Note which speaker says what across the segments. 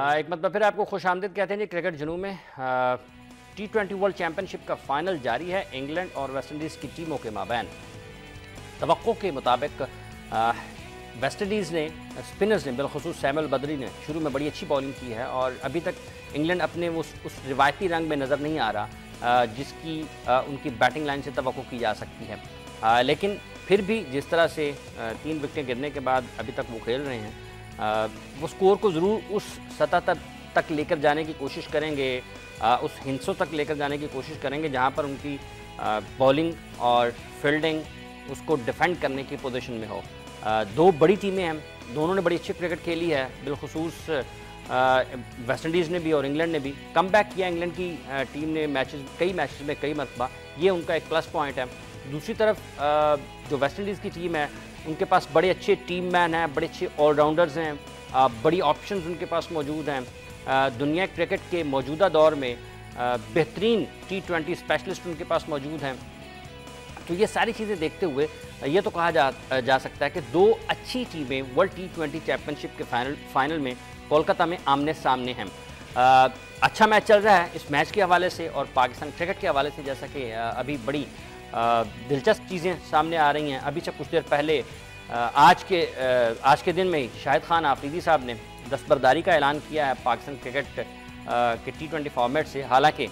Speaker 1: एक मतलब फिर आपको खुशामदीद कहते हैं जी। क्रिकेट जुनून में T20 वर्ल्ड चैम्पियनशिप का फाइनल जारी है। इंग्लैंड और वेस्ट इंडीज़ की टीमों के माबैन तवक्को के मुताबिक वेस्ट इंडीज़ ने स्पिनर्स ने बिलखुसूस सैमुअल बद्री ने शुरू में बड़ी अच्छी बॉलिंग की है और अभी तक इंग्लैंड अपने उस रिवायती रंग में नज़र नहीं आ रहा जिसकी उनकी बैटिंग लाइन से तवक्को की जा सकती है। लेकिन फिर भी जिस तरह से 3 विकेटें गिरने के बाद अभी तक वो खेल रहे हैं, वो स्कोर को ज़रूर उस सतह तक लेकर जाने की कोशिश करेंगे, उस हिस्सों तक लेकर जाने की कोशिश करेंगे जहाँ पर उनकी बॉलिंग और फील्डिंग उसको डिफेंड करने की पोजीशन में हो। 2 बड़ी टीमें हैं, दोनों ने बड़ी अच्छी क्रिकेट खेली है। बिलखुसूस वेस्ट इंडीज़ ने भी और इंग्लैंड ने भी कम बैक किया। इंग्लैंड की टीम ने कई मैचेस में कई मरतबा, ये उनका एक प्लस पॉइंट है। दूसरी तरफ जो वेस्ट इंडीज़ की टीम है उनके पास बड़े अच्छे टीम मैन हैं, बड़े अच्छे ऑलराउंडर्स हैं, बड़ी ऑप्शंस उनके पास मौजूद हैं। दुनिया क्रिकेट के मौजूदा दौर में बेहतरीन T20 स्पेशलिस्ट उनके पास मौजूद हैं। तो ये सारी चीज़ें देखते हुए ये तो कहा जा सकता है कि 2 अच्छी टीमें वर्ल्ड T20 चैम्पियनशिप के फाइनल में कोलकाता में आमने सामने हैं। अच्छा मैच चल रहा है इस मैच के हवाले से और पाकिस्तान क्रिकेट के हवाले से, जैसा कि अभी बड़ी दिलचस्प चीज़ें सामने आ रही हैं। अभी से कुछ देर पहले आज के दिन में ही शाहिद खान आफरीदी साहब ने दस्तबरदारी का ऐलान किया है पाकिस्तान क्रिकेट के T20 फॉर्मेट से। हालांकि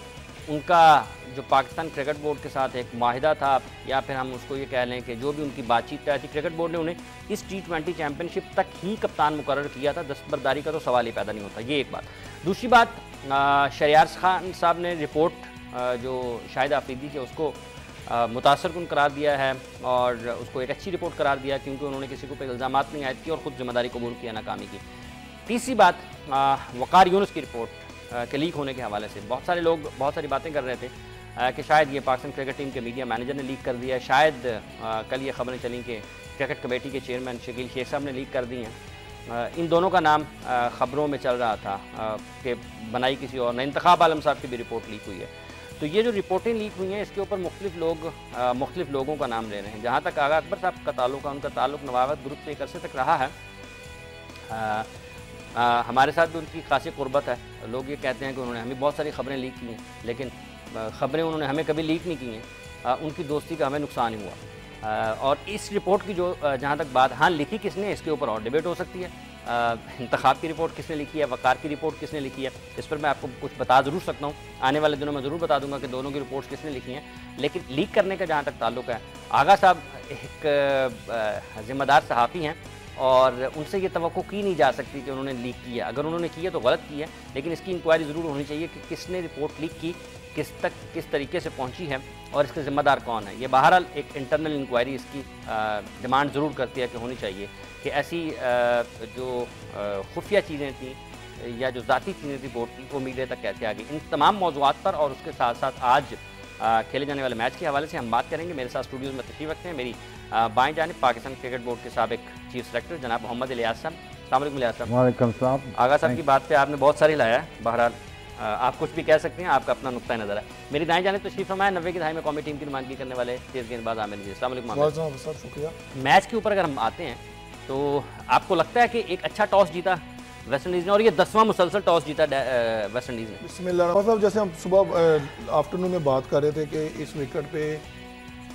Speaker 1: उनका जो पाकिस्तान क्रिकेट बोर्ड के साथ एक माहिदा था, या फिर हम उसको ये कह लें कि जो भी उनकी बातचीत तय थी, क्रिकेट बोर्ड ने उन्हें इस T20 चैम्पियनशिप तक ही कप्तान मुकर्रर किया था। दस्तबरदारी का तो सवाल ही पैदा नहीं होता। ये एक बात। दूसरी बात, शहरियार खान साहब ने रिपोर्ट जो शाहिद आफरीदी के उसको मुतासरकुन करार दिया है और उसको एक अच्छी रिपोर्ट करार दिया क्योंकि उन्होंने किसी को पे इल्ज़ामात नहीं आयद किए और ख़ुद जिम्मेदारी कबूल किया नाकामी की। तीसरी बात, वक़ार यूनुस की रिपोर्ट के लीक होने के हवाले से बहुत सारे लोग बहुत सारी बातें कर रहे थे कि शायद ये पाकिस्तान क्रिकेट टीम के मीडिया मैनेजर ने लीक कर दिया है। शायद कल ये खबरें चली कि क्रिकेट कमेटी के चेयरमैन शकील शेख साहब ने लीक कर दी हैं। इन दोनों का नाम ख़बरों में चल रहा था कि बनाई किसी और ने। इंतखाब आलम साहब की भी रिपोर्ट लीक हुई है। तो ये जो रिपोर्टें लीक हुई हैं इसके ऊपर मुख्तलिफ लोगों का नाम ले रहे हैं। जहाँ तक आगा अकबर साहब का ताल्लुक है, उनका ताल्लुक नवाबत ग्रुप से एक अरसे तक रहा है। हमारे साथ भी उनकी खासी कुर्बत है। लोग ये कहते हैं कि उन्होंने हमें बहुत सारी खबरें लीक की हैं, लेकिन खबरें उन्होंने हमें कभी लीक नहीं की हैं। उनकी दोस्ती का हमें नुकसान ही हुआ। और इस रिपोर्ट की जो जहाँ तक बात, हाँ लिखी किसने इसके ऊपर और डिबेट हो सकती है। इंतखाब की रिपोर्ट किसने लिखी है, वक़ार की रिपोर्ट किसने लिखी है, इस पर मैं आपको कुछ बता ज़रूर सकता हूँ। आने वाले दिनों में ज़रूर बता दूंगा कि दोनों की रिपोर्ट्स किसने लिखी हैं। लेकिन लीक करने का जहाँ तक ताल्लुक है, आगा साहब एक ज़िम्मेदार सहाफ़ी हैं और उनसे ये तवक्को की नहीं जा सकती कि उन्होंने लीक किया। अगर उन्होंने की है तो गलत की है, लेकिन इसकी इंक्वायरी ज़रूर होनी चाहिए कि किसने रिपोर्ट लीक की, किस तरीके से पहुंची है और इसके ज़िम्मेदार कौन है। ये बहरहाल एक इंटरनल इंक्वायरी इसकी डिमांड ज़रूर करती है कि होनी चाहिए कि ऐसी जो खुफिया चीज़ें थी या जो ज़ाती चीज़ें थी बोर्ड की, वो मीडिया तक कैसे आ गई। इन तमाम मौज़ूआत पर और उसके साथ साथ आज खेले जाने वाले मैच के हवाले से हम बात करेंगे। मेरे साथ स्टूडियोज़ में तशरीफ़ रखते हैं मेरी बाएं जानिब पाकिस्तान क्रिकेट बोर्ड के साबिक चीफ सेलेक्टर जनाब मोहम्मद इलियास साहब। अस्सलाम वालेकुम इलियास साहब।
Speaker 2: वालेकुम सलाम।
Speaker 1: आगा साहब की बात पे आपने बहुत सारी लाया है। बहरहाल आप कुछ भी कह सकते हैं, आपका अपना नुक्ता नज़र है। मेरी दाएं जानिब तशरीफ़ फरमाया 90 की दहाई में कौमी टीम की नुमाइंदगी करने वाले तेज़ गेंदबाज आमिर नज़ीर। अस्सलाम वालेकुम।
Speaker 3: शुक्रिया।
Speaker 1: मैच के ऊपर अगर हम आते हैं तो आपको लगता है कि एक अच्छा टॉस जीता वेस्ट इंडीज़ ने और ये 10वां मुसलसल टॉस जीता वेस्ट इंडीज़ ने?
Speaker 3: बिस्मिल्लाह। मतलब जैसे हम सुबह आफ्टरनून में बात कर रहे थे कि इस विकेट पे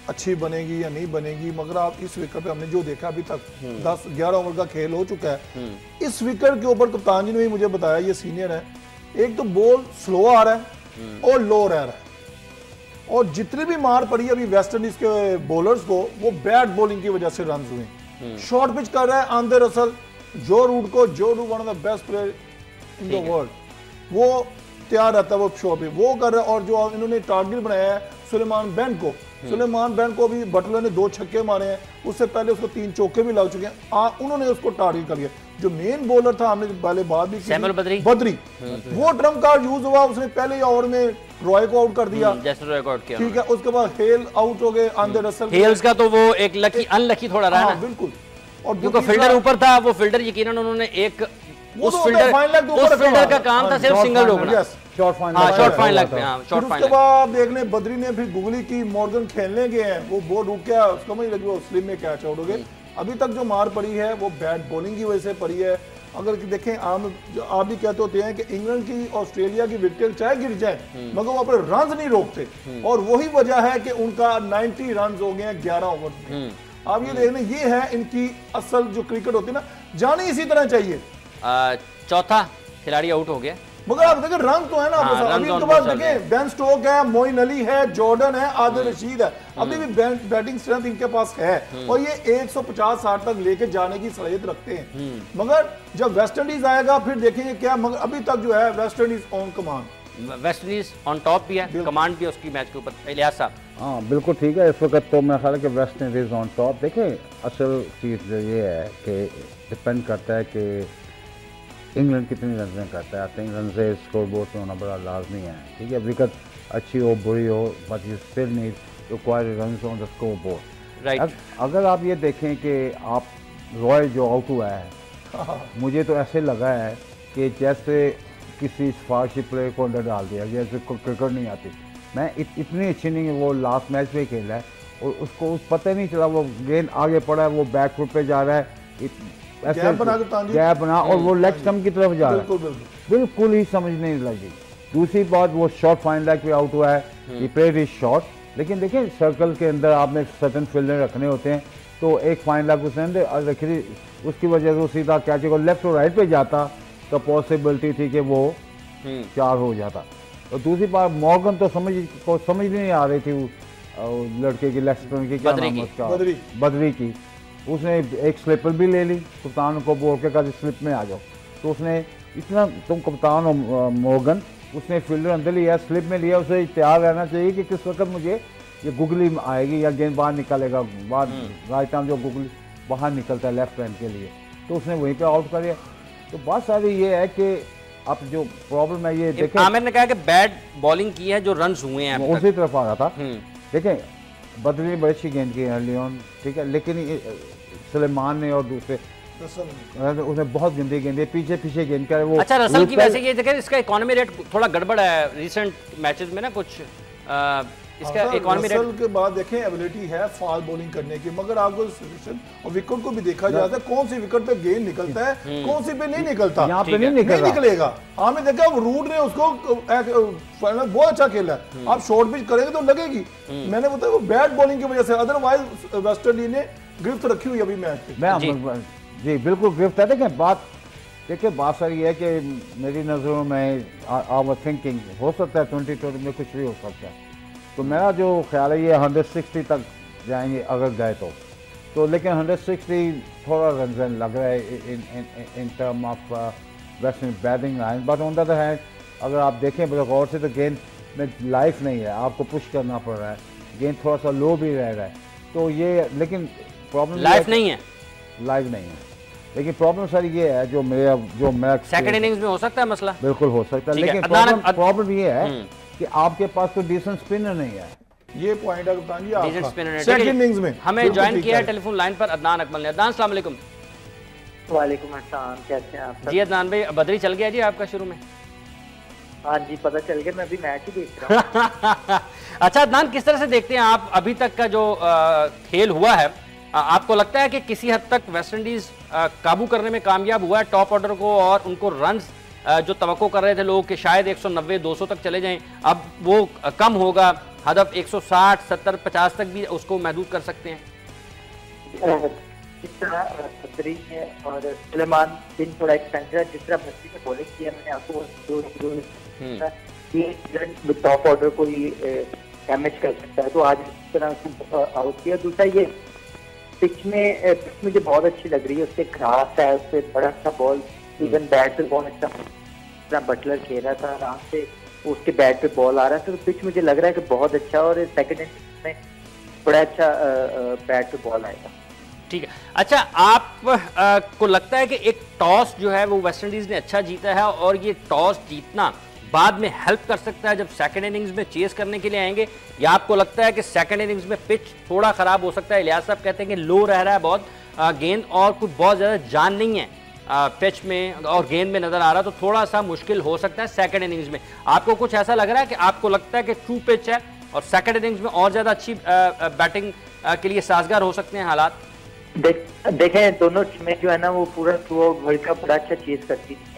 Speaker 3: अच्छी बनेगी या नहीं बनेगी, मगर आप इस विकेट पे हमने जो देखा अभी तक 10-11 ओवर का खेल हो चुका है। इस विकेट के ऊपर कप्तान जी ने भी मुझे बताया, ये सीनियर है, एक तो बॉल स्लो आ रहा है और लो रह रहा है और जितनी भी मार पड़ी अभी वेस्ट इंडीज के बॉलर्स को, वो बैड बॉलिंग की वजह से रन हुए। शॉर्ट पिच कर रहा है आंदर रसल, जो Root one of the best player in the world, वो तैयार रहता है वो शॉट पे वो कर रहा है। और जो इन्होंने टारगेट बनाया है सुलेमान बेंड को, सुलेमान बेंड को भी बटलर ने 2 छक्के मारे हैं, उससे पहले उसको 3 चौके भी लग चुके हैं। उन्होंने उसको टारगेट कर लिया। जो मेन बॉलर था, हमने पहले बात भी
Speaker 1: सैमुअल
Speaker 3: बद्री, वो ट्रम्प कार्ड यूज हुआ। उसने पहले ओवर में रॉय को आउट कर दिया, ठीक है। उसके बाद हेल आउट हो गए, आंदर रसल।
Speaker 1: हेल्स का तो वो एक लकी अनलकी थोड़ा रहा है,
Speaker 3: बिल्कुल।
Speaker 1: और क्योंकि फील्डर ऊपर था, वो फील्डर यकीनन उन्होंने एक उस फील्डर का काम था सिर्फ सिंगल रोकना, शॉर्ट फाइन लग पे।
Speaker 3: उसके बाद देखने बद्री ने फिर गुगली की, मॉर्गन खेलने गए हैं, वो बॉल रुक गया, उसको मुझे लगी वो स्लिप में कैच आउट हो गए। अभी तक जो मार पड़ी है वो बैट बॉलिंग की वजह से पड़ी है। अगर देखें आप भी कहते होते हैं कि इंग्लैंड की ऑस्ट्रेलिया की विकेट चाहे गिर जाए मगर वो अपने रन नहीं रोकते, और वही वजह है कि उनका 90 रन हो गए हैं 11 ओवर में। आप ये देख लें, ये है इनकी असल जो क्रिकेट होती है ना, जानी इसी तरह चाहिए।
Speaker 1: चौथा खिलाड़ी आउट हो गया,
Speaker 3: मगर आप देखें रन तो है ना आपके साथ। अभी इनके पास देखें बेन स्टोक है, मोइन अली है, जॉर्डन है, आदिल रशीद है, अभी भी बैटिंग स्ट्रेंथ इनके पास है और ये 150-60 तक लेके जाने की सलाहियत रखते हैं। मगर जब वेस्ट इंडीज आएगा फिर देखेंगे क्या, मगर अभी तक जो है West Indies on command,
Speaker 1: West Indies on top भी है, कमांड भी उसकी मैच के ऊपर। इलियास साहब।
Speaker 2: हाँ बिल्कुल ठीक है, इस वक्त तो मैं ख्याल है कि वेस्ट इंडीज ऑन टॉप। देखें असल चीज़ ये है कि डिपेंड करता है कि इंग्लैंड कितनी रन करता है। आई थिंक रन से स्कोर बोर्ड पे होना बड़ा लाजमी है, ठीक है। विकेट अच्छी हो बुरी हो, but you still need required run on the score board, right. अगर आप ये देखें कि आप रॉय जो आउट हुआ है, मुझे तो ऐसे लगा है कि जैसे किसी सिफारशी प्लेयर को अंदर डाल दिया, जैसे क्रिकेट नहीं आती। मैं इतनी अच्छी नहीं है, वो लास्ट मैच में खेला है और उसको पता ही नहीं चला, वो गेंद आगे पड़ा है, वो बैक फुट पे जा रहा है, गैप बना और वो लेग स्टंप की तरफ जा रहा है, बिल्कुल ही समझ नहीं लगी। दूसरी बात, वो शॉट फाइन लेग पे आउट हुआ है, ये प्लेड इज शॉट, लेकिन देखिए सर्कल के अंदर आपने सर्टन फील्डर रखने होते हैं, तो एक फाइन लेग उसने अंदर रखी, उसकी वजह से वो सीधा कैच को लेफ्ट और राइट पे जाता तो पॉसिबिलिटी थी कि वो 4 हो जाता। और दूसरी बात, मॉर्गन तो समझ नहीं आ रही थी लड़के की, लेग स्पिनर की, क्या नाम उसका, बदरी की, उसने एक स्लिपर भी ले ली, कप्तान को बोल के कहा स्लिप में आ जाओ, तो उसने इतना, तुम कप्तान हो मॉर्गन, उसने फील्डर अंदर लिया, स्लिप में लिया, उसे तैयार रहना चाहिए कि किस वक्त मुझे ये गुगली आएगी या गेंद बाहर निकलेगा, बाहर राइट आर्म जो गुगली बाहर निकलता है लेफ्ट हैंड के लिए, तो उसने वहीं पे आउट कर दिया। तो बात सारी ये है कि अब जो प्रॉब्लम है ये देखें,
Speaker 1: आमिर ने कहा कि बैड बॉलिंग की है, जो रन हुए हैं
Speaker 2: उसी तरफ आ रहा था। देखें बदरी ने बड़ी अच्छी गेंद की अर्ली ऑन, ठीक है, लेकिन सुलेमान ने और दूसरे उसने बहुत गंदी गेंद है, पीछे गेंद कर वो।
Speaker 1: अच्छा, रसल की वैसे ये देखें, इसका इकोनॉमी रेट थोड़ा गड़बड़ है रिसेंट मैचेस में ना, कुछ इसका इकोनॉमी रेट
Speaker 3: के बाद देखें एबिलिटी है फाल बॉलिंग करने की, मगर आपको सिचुएशन और विकेट को भी देखा जाता है, कौन सी विकेट पे गेंद निकलता है, कौन सी पे नहीं निकलता,
Speaker 2: यहाँ पे नहीं
Speaker 3: निकलेगा। हमने देखा रूट ने उसको बहुत अच्छा खेला है, आप शॉर्ट पिच करेंगे तो लगेगी। मैंने बताया वो बैड बॉलिंग की वजह से, अदरवाइज वेस्ट इंडीज ने गिरफ्त रखी हुई अभी मैच पे।
Speaker 2: जी बिल्कुल गिरफ्त है। देखिए बात सारी है कि मेरी नज़रों में आवर थिंकिंग हो सकता है 2020 में कुछ भी हो सकता है, तो मेरा जो ख्याल है ये 160 तक जाएंगे अगर गए तो लेकिन 160 थोड़ा रन लग रहा है in term of west batting line. But on the other hand अगर आप देखें बड़े गौर से तो गेंद में लाइफ नहीं है, आपको पुश करना पड़ रहा है, गेंद थोड़ा सा लो भी रह रहा है, तो ये लेकिन प्रॉब्लम
Speaker 1: लाइफ नहीं है,
Speaker 2: लेकिन प्रॉब्लम सर ये है जो मेरा
Speaker 1: सेकंड इनिंग्स में हो सकता है मसला,
Speaker 2: बिल्कुल हो सकता है, लेकिन प्रॉब्लम ये है कि आपके पास तो डिसेंट स्पिनर नहीं है।
Speaker 3: ये पॉइंट है कप्तान जी
Speaker 1: आपका।
Speaker 3: सेकंड इनिंग्स में
Speaker 1: हमें ज्वाइन किया है टेलीफोन लाइन पर अदनान अकमल ने। अदनान अस्सलाम वालेकुम।
Speaker 4: वालेकुम अस्सलाम, कैसे हैं आप?
Speaker 1: जी अदनान भाई, बदरी चल गया जी आपका शुरू में?
Speaker 4: हाँ जी पता चल गया, मैं अभी मैच ही देख रहा हूँ।
Speaker 1: अच्छा अदनान, किस तरह से देखते हैं आप अभी तक का जो खेल हुआ है? आपको लगता है कि किसी हद तक वेस्ट इंडीज काबू करने में कामयाब हुआ है टॉप ऑर्डर को, और उनको रन्स जो तवक्को कर रहे थे लोग कि शायद 190-200 तक चले जाएं, अब वो कम होगा, हदफ 160, 70, 50 तक भी उसको महदूद कर सकते हैं?
Speaker 4: जिस तरह बदरी है और सुलेमान बिन थोड़ा एक्सपेंसिव है, जिस तरह बदरी ने बॉलिंग किया, मैंने आपको टॉप ऑर्डर को ही डैमेज कर सकता है, तो आज इस तरह आउट किया। दूसरा ये पिच मुझे बहुत अच्छी लग रही है, उससे घास है, उससे बड़ा अच्छा बॉल, इवन बैट पे बहुत अच्छा बटलर खेल रहा था आराम से, उसके बैट पे बॉल आ रहा था, तो पिच मुझे लग रहा है कि बहुत अच्छा, और सेकंड इनिंग्स में बड़ा अच्छा बैट पे बॉल आएगा।
Speaker 1: ठीक है। अच्छा, आप को लगता है कि एक टॉस जो है वो वेस्ट इंडीज ने अच्छा जीता है, और ये टॉस जीतना बाद में हेल्प कर सकता है जब सेकंड इनिंग्स में चेस करने के लिए आएंगे, या आपको लगता है कि सेकंड इनिंग्स में पिच थोड़ा खराब हो सकता है? इलियास साहब कहते हैं कि लो रह रहा है बहुत गेंद, और कुछ बहुत ज़्यादा जान नहीं है पिच में और गेंद में नजर आ रहा, तो थोड़ा सा मुश्किल हो सकता है सेकंड इनिंग्स में। आपको कुछ ऐसा लग रहा है कि आपको लगता है कि ट्रू पिच है और सेकंड इनिंग्स में और ज़्यादा अच्छी बैटिंग के लिए साजगार हो सकते हैं हालात?
Speaker 4: देखें दोनों टीमें जो है ना वो पूरा थ्रू आउट वर्ल्ड कप बड़ा अच्छा चेज करती थी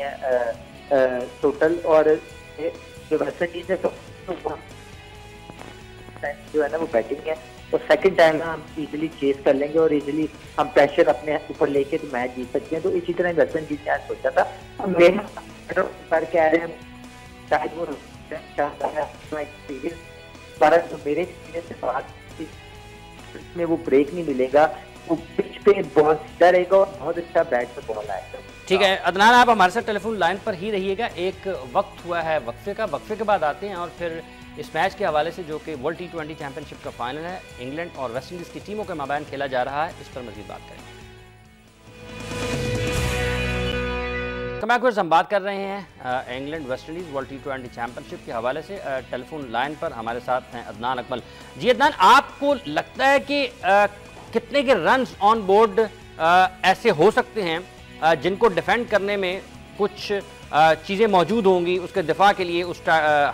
Speaker 4: टोटल, और जो वेस्ट इंडीज है जो है ना वो बैटिंग है, और सेकंड टाइम हम इजीली चेस कर लेंगे और इजीली हम प्रेशर अपने ऊपर लेके तो मैच जीत सकते हैं। तो इसी तरह वेस्ट इंडीज ने आज सोचा था, हम मेरे पर कह रहे हैं शायद वो एक्सपीरियंस, पर जो मेरे एक्सपीरियंस से बात इसमें वो ब्रेक नहीं मिलेगा, वो पिच पे बॉल सीधा रहेगा और बहुत अच्छा बैट पे बॉल आएगा।
Speaker 1: ठीक है अदनान, आप हमारे साथ टेलीफोन लाइन पर ही रहिएगा। एक वक्त हुआ है वक्फे का, वक्फे के बाद आते हैं और फिर इस मैच के हवाले से जो कि वर्ल्ड T20 चैंपियनशिप का फाइनल है, इंग्लैंड और वेस्ट इंडीज़ की टीमों के माबैन खेला जा रहा है, इस पर मज़ीद बात करेंगे। हम बात कर रहे हैं England West Indies world T20 championship के हवाले से। टेलीफोन लाइन पर हमारे साथ हैं अदनान अकमल। जी अदनान, आपको लगता है कि कितने के रन्स ऑन बोर्ड ऐसे हो सकते हैं जिनको डिफेंड करने में कुछ चीज़ें मौजूद होंगी उसके दिफा के लिए, उस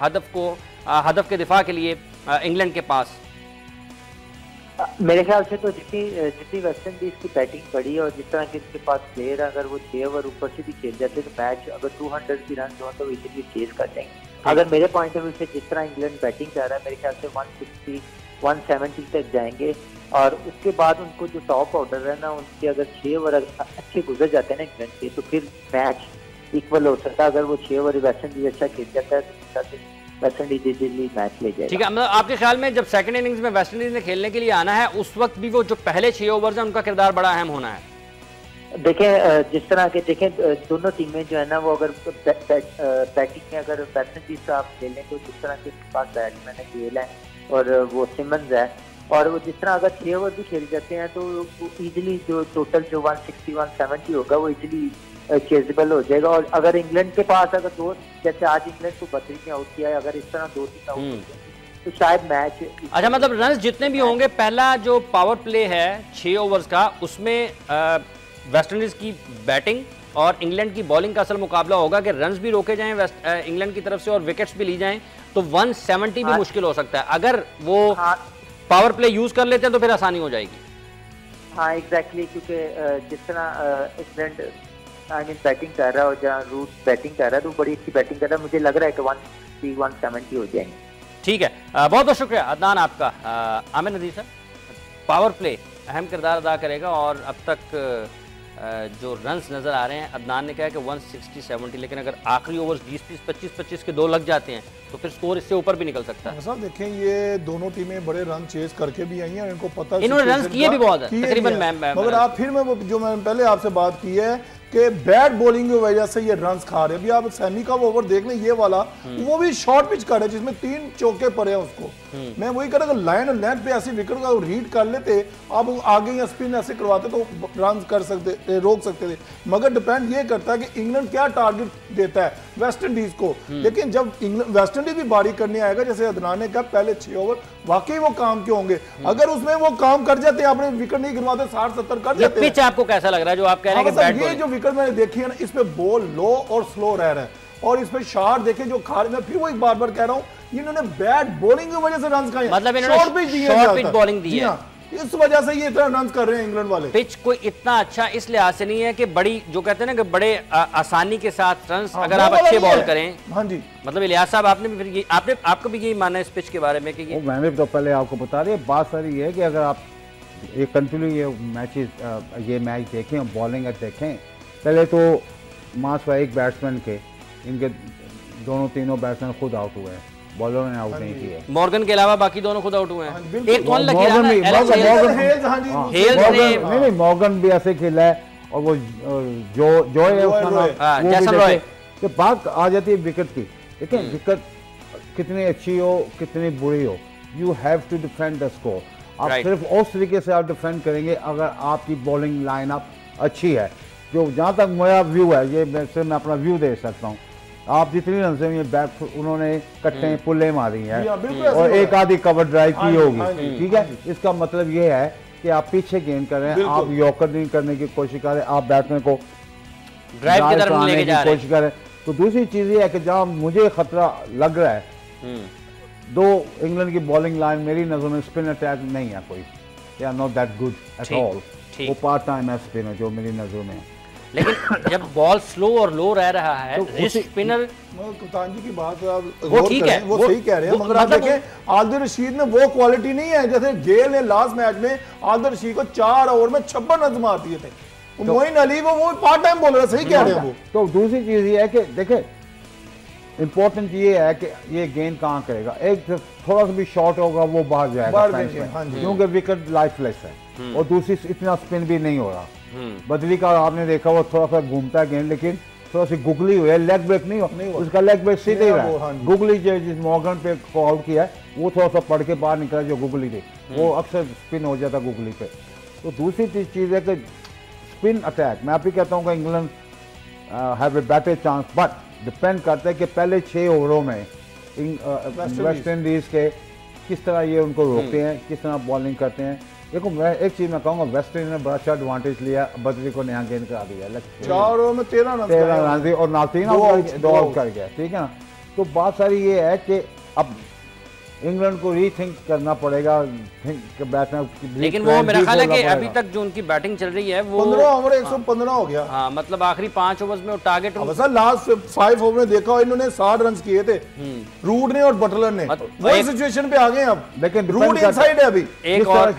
Speaker 1: हदफ के दिफा के लिए इंग्लैंड के पास?
Speaker 4: मेरे ख्याल से तो जितनी वेस्ट इंडीज की बैटिंग पड़ी और जिस तरह के इसके पास प्लेयर, अगर वो 6 ओवर ऊपर से भी खेल जाते तो मैच अगर 200 की रन हो तो इजीली चेज कर देंगे। अगर मेरे पॉइंट ऑफ व्यू से जिस तरह इंग्लैंड बैटिंग कर रहा है, मेरे ख्याल से 160 170 तक जाएंगे, और उसके बाद उनको जो टॉप ऑर्डर है ना उनके अगर 6 ओवर अच्छे गुजर जाते हैं ना इंग्लैंड के, तो फिर मैच इक्वल हो सकता है। अगर वो 6 ओवर वेस्ट इंडीज अच्छा खेल जाता है तो वेस्ट इंडीज इजीली मैच ले जाएगा।
Speaker 1: ठीक है, मतलब आपके ख्याल में जब सेकंड इनिंग्स में वेस्ट इंडीज ने खेलने के लिए आना है उस वक्त भी वो जो पहले 6 ओवर है उनका किरदार बड़ा अहम होना है?
Speaker 4: देखें जिस तरह के दोनों टीमें जो है ना वो अगर बैटिंग में अगर वेस्ट इंडीज का आप ले लें तो जिस तरह के पास बैट्समैन है गेल है और वो सिमंस है, और वो जिस तरह अगर 6 ओवर भी खेल जाते हैं तो इजीली जो टोटल जो 160 170 होगा वो इजीली चेजेबल हो जाएगा। और अगर इंग्लैंड के पास अगर दो, जैसे आज इंग्लैंड को 32 में आउट किया है, अगर इस तरह 2-3 आउट तो शायद मैच
Speaker 1: अच्छा, मतलब रन जितने भी होंगे, पहला जो पावर प्ले है 6 ओवर्स का उसमें वेस्ट इंडीज की बैटिंग और इंग्लैंड की बॉलिंग का असल मुकाबला होगा कि रन्स भी रोके जाएं इंग्लैंड की तरफ से और विकेट्स भी ली जाएं तो 170 भी मुश्किल हो सकता है। अगर वो पावर प्ले यूज कर लेते हैं तो फिर आसानी हो जाएगी।
Speaker 4: हाँ एग्जैक्टली, क्योंकि जिस तरह इंग्लैंड बैटिंग कर रहा है और जहाँ रूट बैटिंग कर रहा है तो बड़ी अच्छी बैटिंग कर रहा है, मुझे लग रहा है कि 160 170 हो जाएंगे।
Speaker 1: ठीक है, बहुत बहुत शुक्रिया अदनान आपका। आमिर नदीर सर, पावर प्ले अहम किरदार अदा करेगा और अब तक जो रन्स नज़र आ रहे हैं, अदनान ने कहा कि 160-70, लेकिन अगर आखिरी ओवर्स 20-20 25-25 के 2 लग जाते हैं तो फिर स्कोर इससे ऊपर भी निकल सकता है।
Speaker 3: साहब देखें ये दोनों टीमें बड़े रन चेज करके भी आई हैं और इनको पता है
Speaker 1: इन्होंने रन्स किए भी बहुत है तकरीबन।
Speaker 3: मगर आप फिर मैं जो मैंने पहले आपसे बात की है कि बैड बॉलिंग की वजह से ये रन्स खा रहे हैं। अभी आप सैमी का ओवर देख लें, ये वाला वो भी शॉर्ट पिच कर रहे हैं जिसमें 3 चौके पड़े हैं उसको। मैं वही कह रहा था, लाइन और लेंथ पे ऐसी विकेट का रीड कर लेते, आप आगे या स्पिन ऐसे करवाते तो रन कर सकते, रोक सकते थे। मगर डिपेंड ये करता है कि इंग्लैंड क्या टारगेट देता है वेस्ट इंडीज को। लेकिन जब वेस्ट इंडीज भी बारी करने आएगा, जैसे अदनान ने कहा पहले 6 ओवर वाकई वो काम के होंगे, अगर उसमें वो काम कर जाते, आपने विकेट नहीं गिरवाते 60-70 कर जाते।
Speaker 1: पिच आपको कैसा लग रहा है जो आप कह रहे हैं कि बैट
Speaker 4: ये
Speaker 3: जो विकेट मैंने देखी है ना, इस पे बॉल लो और स्लो रह रहा है और इस पे शॉट देखे जो खा रहे। मैं फिर वो एक बार कह रहा हूं, इन्होंने बैट बॉलिंग की वजह से रन खाए,
Speaker 1: मतलब इन्होंने शॉर्ट पिच बॉलिंग दी है,
Speaker 3: इस वजह से ये इतना रन कर रहे हैं इंग्लैंड वाले।
Speaker 1: पिच कोई इतना अच्छा इस लिहाज से नहीं है कि बड़ी जो कहते हैं ना कि बड़े आसानी के साथ रन अगर आप अच्छे बॉल करें।
Speaker 3: हाँ जी, मतलब
Speaker 1: इलियास साहब आपने भी फिर आपको भी यही मानना है इस पिच के बारे में? कि
Speaker 2: मैंने तो पहले आपको बता दिया, बात सारी ये है कि अगर आप ये कंटिन्यू ये मैच देखें और बॉलिंग देखें, पहले तो मास हुआ एक बैट्समैन के, इनके तीनों बैट्समैन खुद आउट हुए हैं, बॉलर ने आउट नहीं किए।
Speaker 1: मॉर्गन के अलावा बाकी दोनों खुद आउट हुए हैं। एक कौन लगे
Speaker 2: नहीं, मॉर्गन भी ऐसे खेला है और वो जो है उसका तो बात आ जाती है विकेट की। देखिए विकेट कितनी अच्छी हो कितनी बुरी हो, you have to defend the score. आप सिर्फ उस तरीके से आप डिफेंड करेंगे अगर आपकी बॉलिंग लाइनअप अच्छी है। जो जहाँ तक मेरा व्यू है, ये मैं अपना व्यू दे सकता हूँ, आप जितनी रन से ये बैट उन्होंने कट्टे पुल्ले मारी हैं और एक आधी कवर ड्राइव की होगी, ठीक है। इसका मतलब ये है कि आप पीछे गेंद कर रहे हैं, आप यॉर्कर नहीं करने की कोशिश कर रहे हैं, आप बैट्समैन को
Speaker 1: ड्राइव की तरफ लेके जा रहे हैं।
Speaker 2: कोशिश कर रहे हैं। तो दूसरी चीज ये है कि जहाँ मुझे खतरा लग रहा है, दो इंग्लैंड की बॉलिंग लाइन मेरी नजर में स्पिन अटैक नहीं है कोई, they are not that good at all. वो पार्ट टाइम है स्पिनर जो मेरी नजरों में है।
Speaker 1: लेकिन जब बॉल स्लो और लो रह रहा है
Speaker 2: तो
Speaker 1: रिस्ट स्पिनर,
Speaker 3: कप्तान जी की बात आप
Speaker 1: वो ठीक है,
Speaker 3: वो सही कह रहे हैं, मगर आप देखें आदिल रशीद में वो क्वालिटी नहीं है। जैसे गेल ने लास्ट मैच में आदिल रशीद को 4 ओवर में 56 रन मार दिए थे। मोइन अली वो पार्ट टाइम बॉलर है, सही कह रहे हैं वो।
Speaker 2: तो दूसरी चीज ये है कि देखे इंपॉर्टेंट ये है कि ये गेंद कहाँ करेगा, एक थोड़ा सा भी शॉर्ट होगा वो बाहर जाएगा क्योंकि विकेट लाइफलेस है, और दूसरी इतना स्पिन भी नहीं हो रहा। बदली का आपने देखा वो थोड़ा सा घूमता है गेंद, लेकिन थोड़ा सी गुगली हुई है, लेग ब्रेक नहीं हो, उसका लेग ब्रेक सीधे ही रहा। गुगली जो जिस मॉर्गन पे को आउट किया है वो थोड़ा सा पढ़ के बाहर निकला, जो गुगली थी वो अक्सर स्पिन हो जाता गुगली पे। तो दूसरी चीज है कि स्पिन अटैक, मैं अभी कहता हूँ कि England have a better chance, but depend करता है कि पहले 6 ओवरों में वेस्ट इंडीज के किस तरह ये उनको रोकते हैं, किस तरह बॉलिंग करते हैं। देखो मैं एक चीज मैं कहूँगा, वेस्ट इंडीज ने बड़ा अच्छा एडवांटेज लिया, बदली को नया गेंद करा दिया,
Speaker 3: 4 ओवर में 13
Speaker 2: रन और ना 3 आउट कर गया, ठीक है ना। तो बात सारी ये है कि अब इंग्लैंड को रीथिंक करना पड़ेगा बैट्समैन,
Speaker 1: लेकिन वो मेरा ख्याल है कि अभी तक जो उनकी बैटिंग चल रही है वो
Speaker 3: 15 ओवर 115 हो गया।
Speaker 1: हाँ, मतलब आखिरी 5 ओवर्स में टारगेट
Speaker 3: लास्ट 5 ओवर में देखा इन्होंने 60 रन किए थे रूट ने और बटलर ने, वही सिचुएशन पे आ गए अब, लेकिन रूट इनसाइड है अभी।
Speaker 1: एक और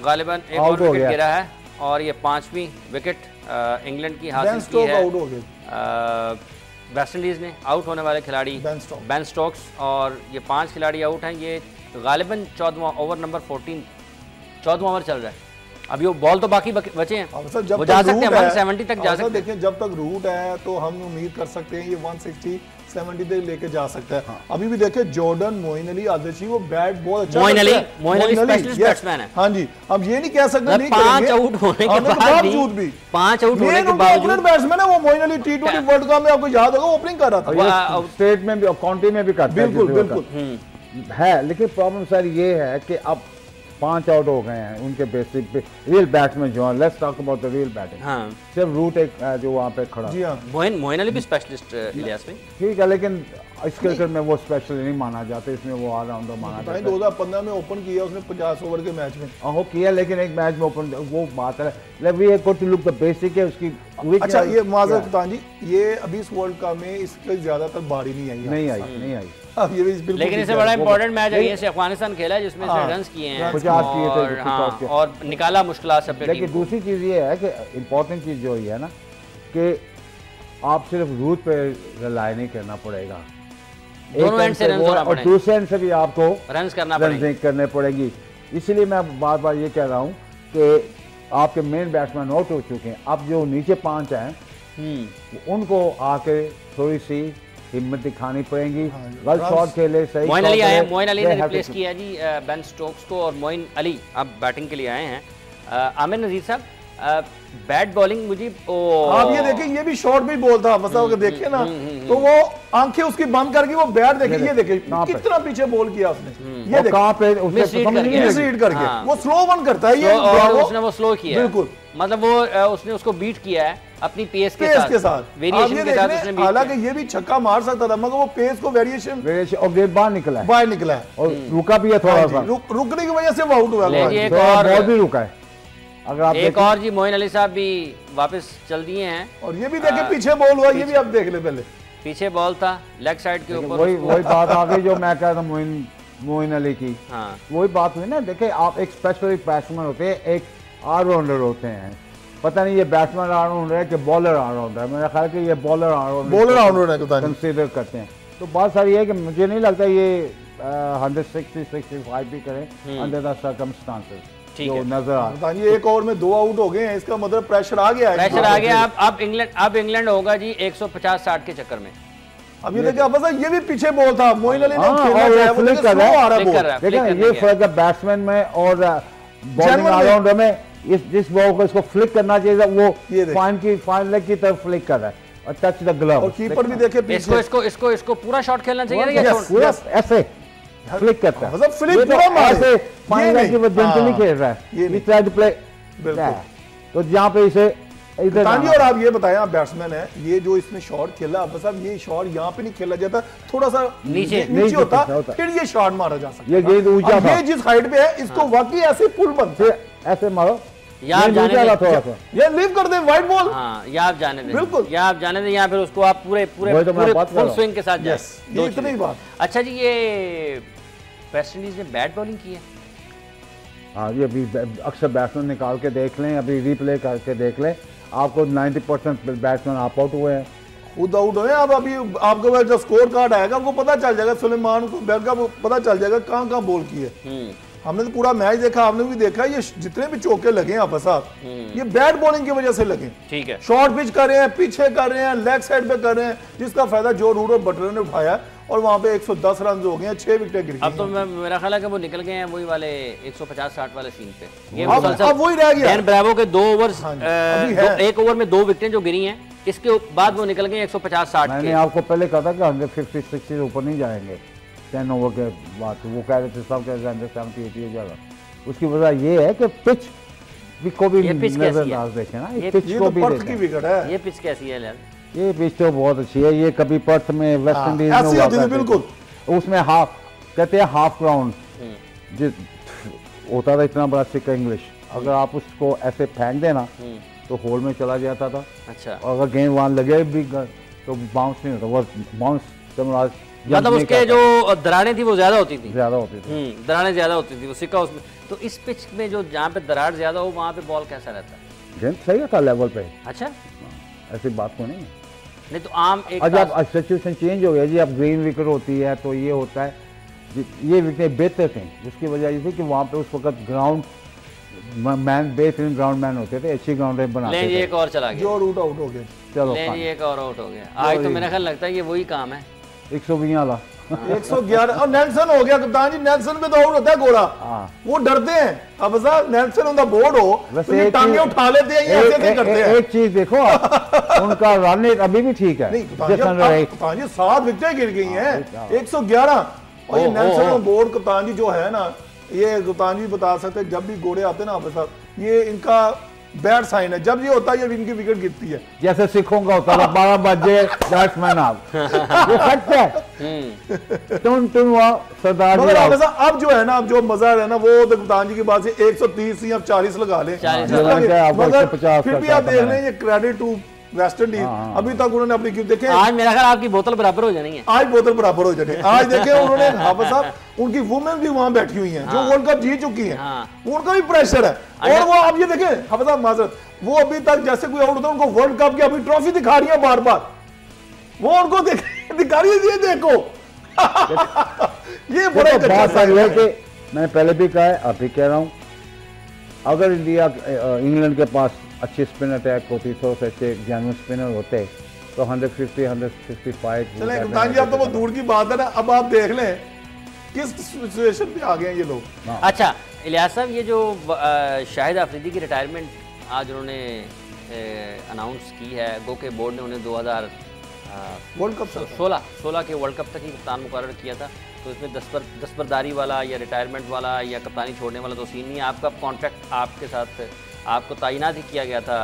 Speaker 1: गालिबन एक और विकेट गिरा है और ये 5वीं विकेट इंग्लैंड की हासिल की है।
Speaker 3: आउट हो गए
Speaker 1: वेस्ट इंडीज ने आउट होने वाले खिलाड़ी बेन स्टोक्स, और ये 5 खिलाड़ी आउट हैं। ये गालिबन 14वां ओवर नंबर 14, 14वां ओवर चल रहा है, अभी वो बॉल तो बाकी बचे हैं, वो जा सकते हैं 170 तक जा सकते हैं।
Speaker 3: देखिए जब तक रूट है तो हम उम्मीद कर सकते हैं ये 160 70 तक लेके जा सकता है। अभी भी देखे जॉर्डन, मोइन अली, आदिल, वो बैट बहुत अच्छा,
Speaker 1: मोइन अली स्पेशलिस्ट बैट्समैन है।
Speaker 3: हाँ जी, अब ये नहीं कह सकते नहीं
Speaker 1: 5 आउट होने के बावजूद भी 5 आउट होने के बावजूद
Speaker 3: बैट्समैन है वो Moin Ali. T20 world cup में आपको याद होगा ओपनिंग कर रहा था,
Speaker 2: स्टेट में भी काउंटी में भी करता है,
Speaker 3: बिल्कुल बिल्कुल
Speaker 2: है। लेकिन प्रॉब्लम सर ये है कि अब 5 आउट हो गए हैं उनके बेसिक पे, रियल बैट्समैन जो है, let's talk about the real batting.
Speaker 1: हाँ,
Speaker 2: सिर्फ रूट एक जो वहाँ पे खड़ा,
Speaker 3: जी हाँ,
Speaker 1: मोइन अली भी स्पेशलिस्ट इलियास में,
Speaker 2: ठीक है, लेकिन इस क्रिकेट में वो स्पेशल नहीं माना जाता, इसमें वो ऑलराउंडर माना जाता है।
Speaker 3: 2015 में ओपन किया उसने 50 ओवर के मैच में,
Speaker 2: हाँ किया, लेकिन एक मैच में ओपन, वो बात है we have got to look the basic है उसकी।
Speaker 3: अच्छा ये माजरत कप्तान जी, ये अभी इस वर्ल्ड कप में इसके ज्यादातर बारी नहीं आई। अब ये भी
Speaker 1: लेकिन इससे बड़ा इंपॉर्टेंट मैच है, ये से अफगानिस्तान खेला है जिसमें इसने रन्स किए हैं,
Speaker 2: 50 किए थे
Speaker 1: और निकाला मुश्किलात से अपनी टीम।
Speaker 2: लेकिन दूसरी चीज ये है कि इंपॉर्टेंट चीज जो है ना कि आप सिर्फ रूट पे रिलाई नहीं करना पड़ेगा,
Speaker 1: दोनों एंड से रन्स होना पड़ेगा,
Speaker 2: और दूसरे एंड से भी आपको
Speaker 1: रन्स करने पड़ेगी।
Speaker 2: इसलिए मैं बार बार ये कह रहा हूँ कि आपके मेन बैट्समैन आउट हो चुके हैं, अब जो नीचे 5 हैं उनको आके थोड़ी सी हिम्मत दिखानी पड़ेगी, गलत शॉट खेले, सही
Speaker 1: मोइन अली आए, मोइन अली ने रिप्लेस किया जी बेन स्टोक्स को, और मोइन अली अब बैटिंग के लिए आए हैं। आमिर नजीर साहब, बैट बॉलिंग मुझे
Speaker 3: आप ये देखिए, ये भी शॉट भी बोल था, बस अगर देखे ना तो वो आंखें उसकी बंद करके वो बैट देखिए, ये देखिए कितना पीछे बॉल किया उसने, ये
Speaker 2: कहां पे
Speaker 3: मिसरीड करके वो स्लो वन करता है, ये
Speaker 1: उसने वो स्लो किया
Speaker 3: बिल्कुल,
Speaker 1: मतलब वो उसने उसको बीट किया है अपनी पेस के साथ वेरिएशन के साथ उसने बीट।
Speaker 3: हालांकि ये भी छक्का मार सकता था, मगर वो पेस को वेरिएशन
Speaker 2: और गेंद बाहर निकला है और रुका भी है थोड़ा सा,
Speaker 3: रुकने की वजह से वो आउट हुआ,
Speaker 1: एक और
Speaker 2: बॉल भी रुका है। अगर आप
Speaker 1: एक और जी मोइन अली साहब भी वापस चल दिए हैं,
Speaker 3: और ये भी देखे पीछे बॉल हुआ, ये भी आप देख ले, पहले
Speaker 1: पीछे बॉल था लेग साइड के ऊपर,
Speaker 2: वही बात आ गई जो मैं कह रहा था मोइन अली की।
Speaker 1: हाँ,
Speaker 2: वही बात हुई ना, देखे आप एक स्पेशल बैट्समैन होते हैं, एक ऑलराउंडर होते हैं, पता नहीं ये बैट्समैन ऑलराउंडर है कि बॉलर ऑलराउंडर है, मेरा ख्याल कि ये बॉलर ऑलराउंडर कंसीडर करते हैं। तो बात सारी है कि मुझे नहीं लगता ये 160-65 भी करें अंडर द सर्कमस्टांसेस जो नजर आ रहा है।
Speaker 3: एक ओवर में 2 आउट हो गए हैं, इसका मतलब प्रेशर आ गया।
Speaker 1: अब इंग्लैंड होगा जी 150-60 के चक्कर में।
Speaker 3: अब ये देखिए, बस ये भी पीछे बॉल था, मोइन अली ने
Speaker 2: खेला है, वो फ्लिक कर रहा है, देखिए ये फर्क है बैट्समैन में और बॉलिंग ऑलराउंडर में। जिस बॉल को इसको फ्लिक करना चाहिए वो फाइन लेग की तरफ फ्लिक कर रहा है और टच द ग्लव,
Speaker 3: और कीपर भी देखे पीछे,
Speaker 1: इसको पूरा शॉट खेलना चाहिए ना,
Speaker 2: पूरा ऐसे फ्लिक करता है,
Speaker 3: मतलब फ्लिक पूरा मार,
Speaker 2: ऐसे फाइन लेग की वो जेंटली खेल रहा है, ये ट्राई टू प्ले, तो जहां पे इसे इधर।
Speaker 3: और आप ये बताएं, आप बैट्समैन है, ये जो इसने शॉट खेला, बस अब ये शॉट यहाँ पे नहीं खेला जाता, थोड़ा सा नीचे होता फिर ये शॉट मारा जा सकता है।
Speaker 2: ये गेंद ऊंचा था,
Speaker 3: ये जिस हाइट पे है इसको वाकई ऐसे पुल बनते
Speaker 2: ऐसे मारो
Speaker 1: या आप जाने दें,
Speaker 2: थोड़ा सा
Speaker 3: ये लीव कर दे वाइट बॉल।
Speaker 1: हाँ, या आप जाने दें,
Speaker 3: बिल्कुल,
Speaker 1: या आप जाने दें, या फिर उसको आप पूरे पूरे
Speaker 2: तो
Speaker 1: पूरे फुल स्विंग के साथ जाए।
Speaker 3: ये इतनी बात।
Speaker 1: अच्छा जी, ये वेस्ट इंडीज ने बैट बॉलिंग की है।
Speaker 2: हाँ, ये अभी अक्सर बैट्समैन निकाल के देख लें, अभी रिप्ले करके देख लें, आपको 90% बैट्समैन आप आउट हुए हैं,
Speaker 3: खुद आउट हुए। अब अभी आपके पास जब स्कोर कार्ड आएगा आपको पता चल जाएगा, सुलेमान को बैट का पता चल जाएगा कहाँ कहाँ बॉल की है। हमने तो पूरा मैच देखा, आपने भी देखा, ये जितने भी चौके लगे हैं आपस साथ, ये बैट बॉलिंग की वजह से लगे।
Speaker 1: ठीक है,
Speaker 3: शॉर्ट पिच कर रहे हैं, पीछे कर रहे हैं, लेग साइड पे कर रहे हैं, जिसका फायदा जो रूट और बटलर ने उठाया और वहां पे 110 रन हो गए हैं, 6 विकेटें गिर गई।
Speaker 1: अब तो मेरा ख्याल है कि वो निकल गए हैं वही वाले 150-60 वाले सीन पे। ये
Speaker 3: अब वही रह गया।
Speaker 1: डैन ब्रावो के 2 ओवर, एक ओवर में 2 विकेटें जो गिरी हैं, इसके बाद वो निकल गए 150-60 के।
Speaker 2: मैंने आपको पहले कहा था कि 150-60 ऊपर नहीं जाएंगे 10 ओवर के बाद, वो कह रहे थे सब कह रहे थे 170-80 हो जाएगा। उसकी वजह ये है कि पिच को भी नजरअंदाज देखें ना,
Speaker 1: ये
Speaker 2: पिच को भी
Speaker 3: की विकेट है।
Speaker 1: ये पिच कैसी है यार?
Speaker 2: ये पिच तो बहुत अच्छी है, ये कभी पर्थ में वेस्ट इंडीज में हुआ था,
Speaker 3: बिल्कुल
Speaker 2: उसमें हाफ कहते हैं हाफ ग्राउंड जिस होता था, इतना बड़ा सिक्का इंग्लिश, अगर आप उसको ऐसे फेंक देना तो होल में चला जाता था।
Speaker 1: अच्छा,
Speaker 2: और अगर गेंद वहां लगे भी तो बाउंस नहीं होता, वो बाउंस
Speaker 1: मतलब उसके जो दरारें थी वो ज्यादा होती थी, दरारें ज्यादा होती थी, वो सिक्का उसमें। तो इस पिच में जो जहाँ पे दरार ज्यादा हो वहाँ पे बॉल कैसा रहता है?
Speaker 2: गेंद सही था लेवल पे।
Speaker 1: अच्छा,
Speaker 2: ऐसी बात को नहीं
Speaker 1: तो आम एक
Speaker 2: अब सिचुएशन चेंज हो गया जी, अब ग्रीन विकेट होती है तो ये होता है, ये विकेट बेहतर थे, जिसकी वजह ये थी कि वहाँ पे उस वक्त ग्राउंड मैन बेहतरीन ग्राउंड मैन होते थे, अच्छी ग्राउंड बनाते थे।
Speaker 1: एक और चला गया,
Speaker 3: जो रूट आउट हो गया,
Speaker 2: चलो
Speaker 1: एक और आउट हो गया। आज तो मेरा ख्याल लगता है ये वही काम है।
Speaker 2: 120 वाला
Speaker 3: 111 और नेल्सन हो गया कप्तान जी, नेल्सन पे तो आउट होता है घोड़ा, वो डरते हैं। अब साहब नेल्सन ऑन द बोर्ड हो तो ये टांगे उठा लेते हैं, ये ऐसे करते हैं।
Speaker 2: एक चीज देखो उनका रन रेट अभी भी ठीक है,
Speaker 3: नहीं कप्तान जी 7 विकेटें गिर गई हैं, 111। और ये नेल्सन ऑन बोर्ड कप्तान जी जो है ना, ये कप्तान जी बता सकते हैं, जब भी घोड़े आते हैं ना आपके साथ, ये इनका बैड साइन है, जब ये होता है ये इनकी विकेट गिरती है, जैसे
Speaker 2: सिखों का होता है 12 बजे बैट्समैन आप, ये सच है। तुम सरदार
Speaker 3: मगर अब जो है ना, अब जो मजा है ना, वो तो कप्तान जी की बात से 130 या 40 लगा ले, मगर फिर भी आप देख लें ये क्रेडिट टू वेस्ट इंडीज, अभी तक उन्होंने अपनी क्यों देखे,
Speaker 1: आज मेरा ख्याल आपकी बोतल बराबर हो जानी है,
Speaker 3: आज बोतल बराबर हो जानी है। आज देखे उन्होंने हाफिज साहब उनकी वुमेन भी वहां बैठी हुई हैं, जो वर्ल्ड कप जीत चुकी हैं, उनका भी प्रेशर है। और वो आप ये देखें हाफिज साहब माजरत, वो अभी तक जैसे कोई आउट होता है उनको वर्ल्ड कप की अभी ट्रॉफी दिखा रही है बार बार, वो उनको दिखा रही है, ये देखो ये बड़ा
Speaker 2: बात सारी है कि मैंने पहले भी कहा है, अभी कह रहा हूँ, अगर इंडिया इंग्लैंड के पास अच्छी स्पिन अटैक होती, थोड़े से अच्छे जेन्युइन स्पिनर होते तो 150 155।
Speaker 3: चलें कप्तान जी, अब तो वो दूर की बात है ना, अब आप देख लें किस सिचुएशन पे आ गए हैं ये लोग।
Speaker 1: अच्छा इलियास साहब, ये जो शाहिद अफरीदी की रिटायरमेंट आज उन्होंने अनाउंस की है, गो के बोर्ड ने उन्हें 2000
Speaker 3: वर्ल्ड कप
Speaker 1: 16 के वर्ल्ड कप तक ही कप्तान मुकर्रर किया था, तो इसमें दस्तबरदारी वाला या रिटायरमेंट वाला या कप्तानी छोड़ने वाला तो सीन नहीं है। आपका कॉन्ट्रैक्ट आपके साथ, आपको तैनात ही किया गया था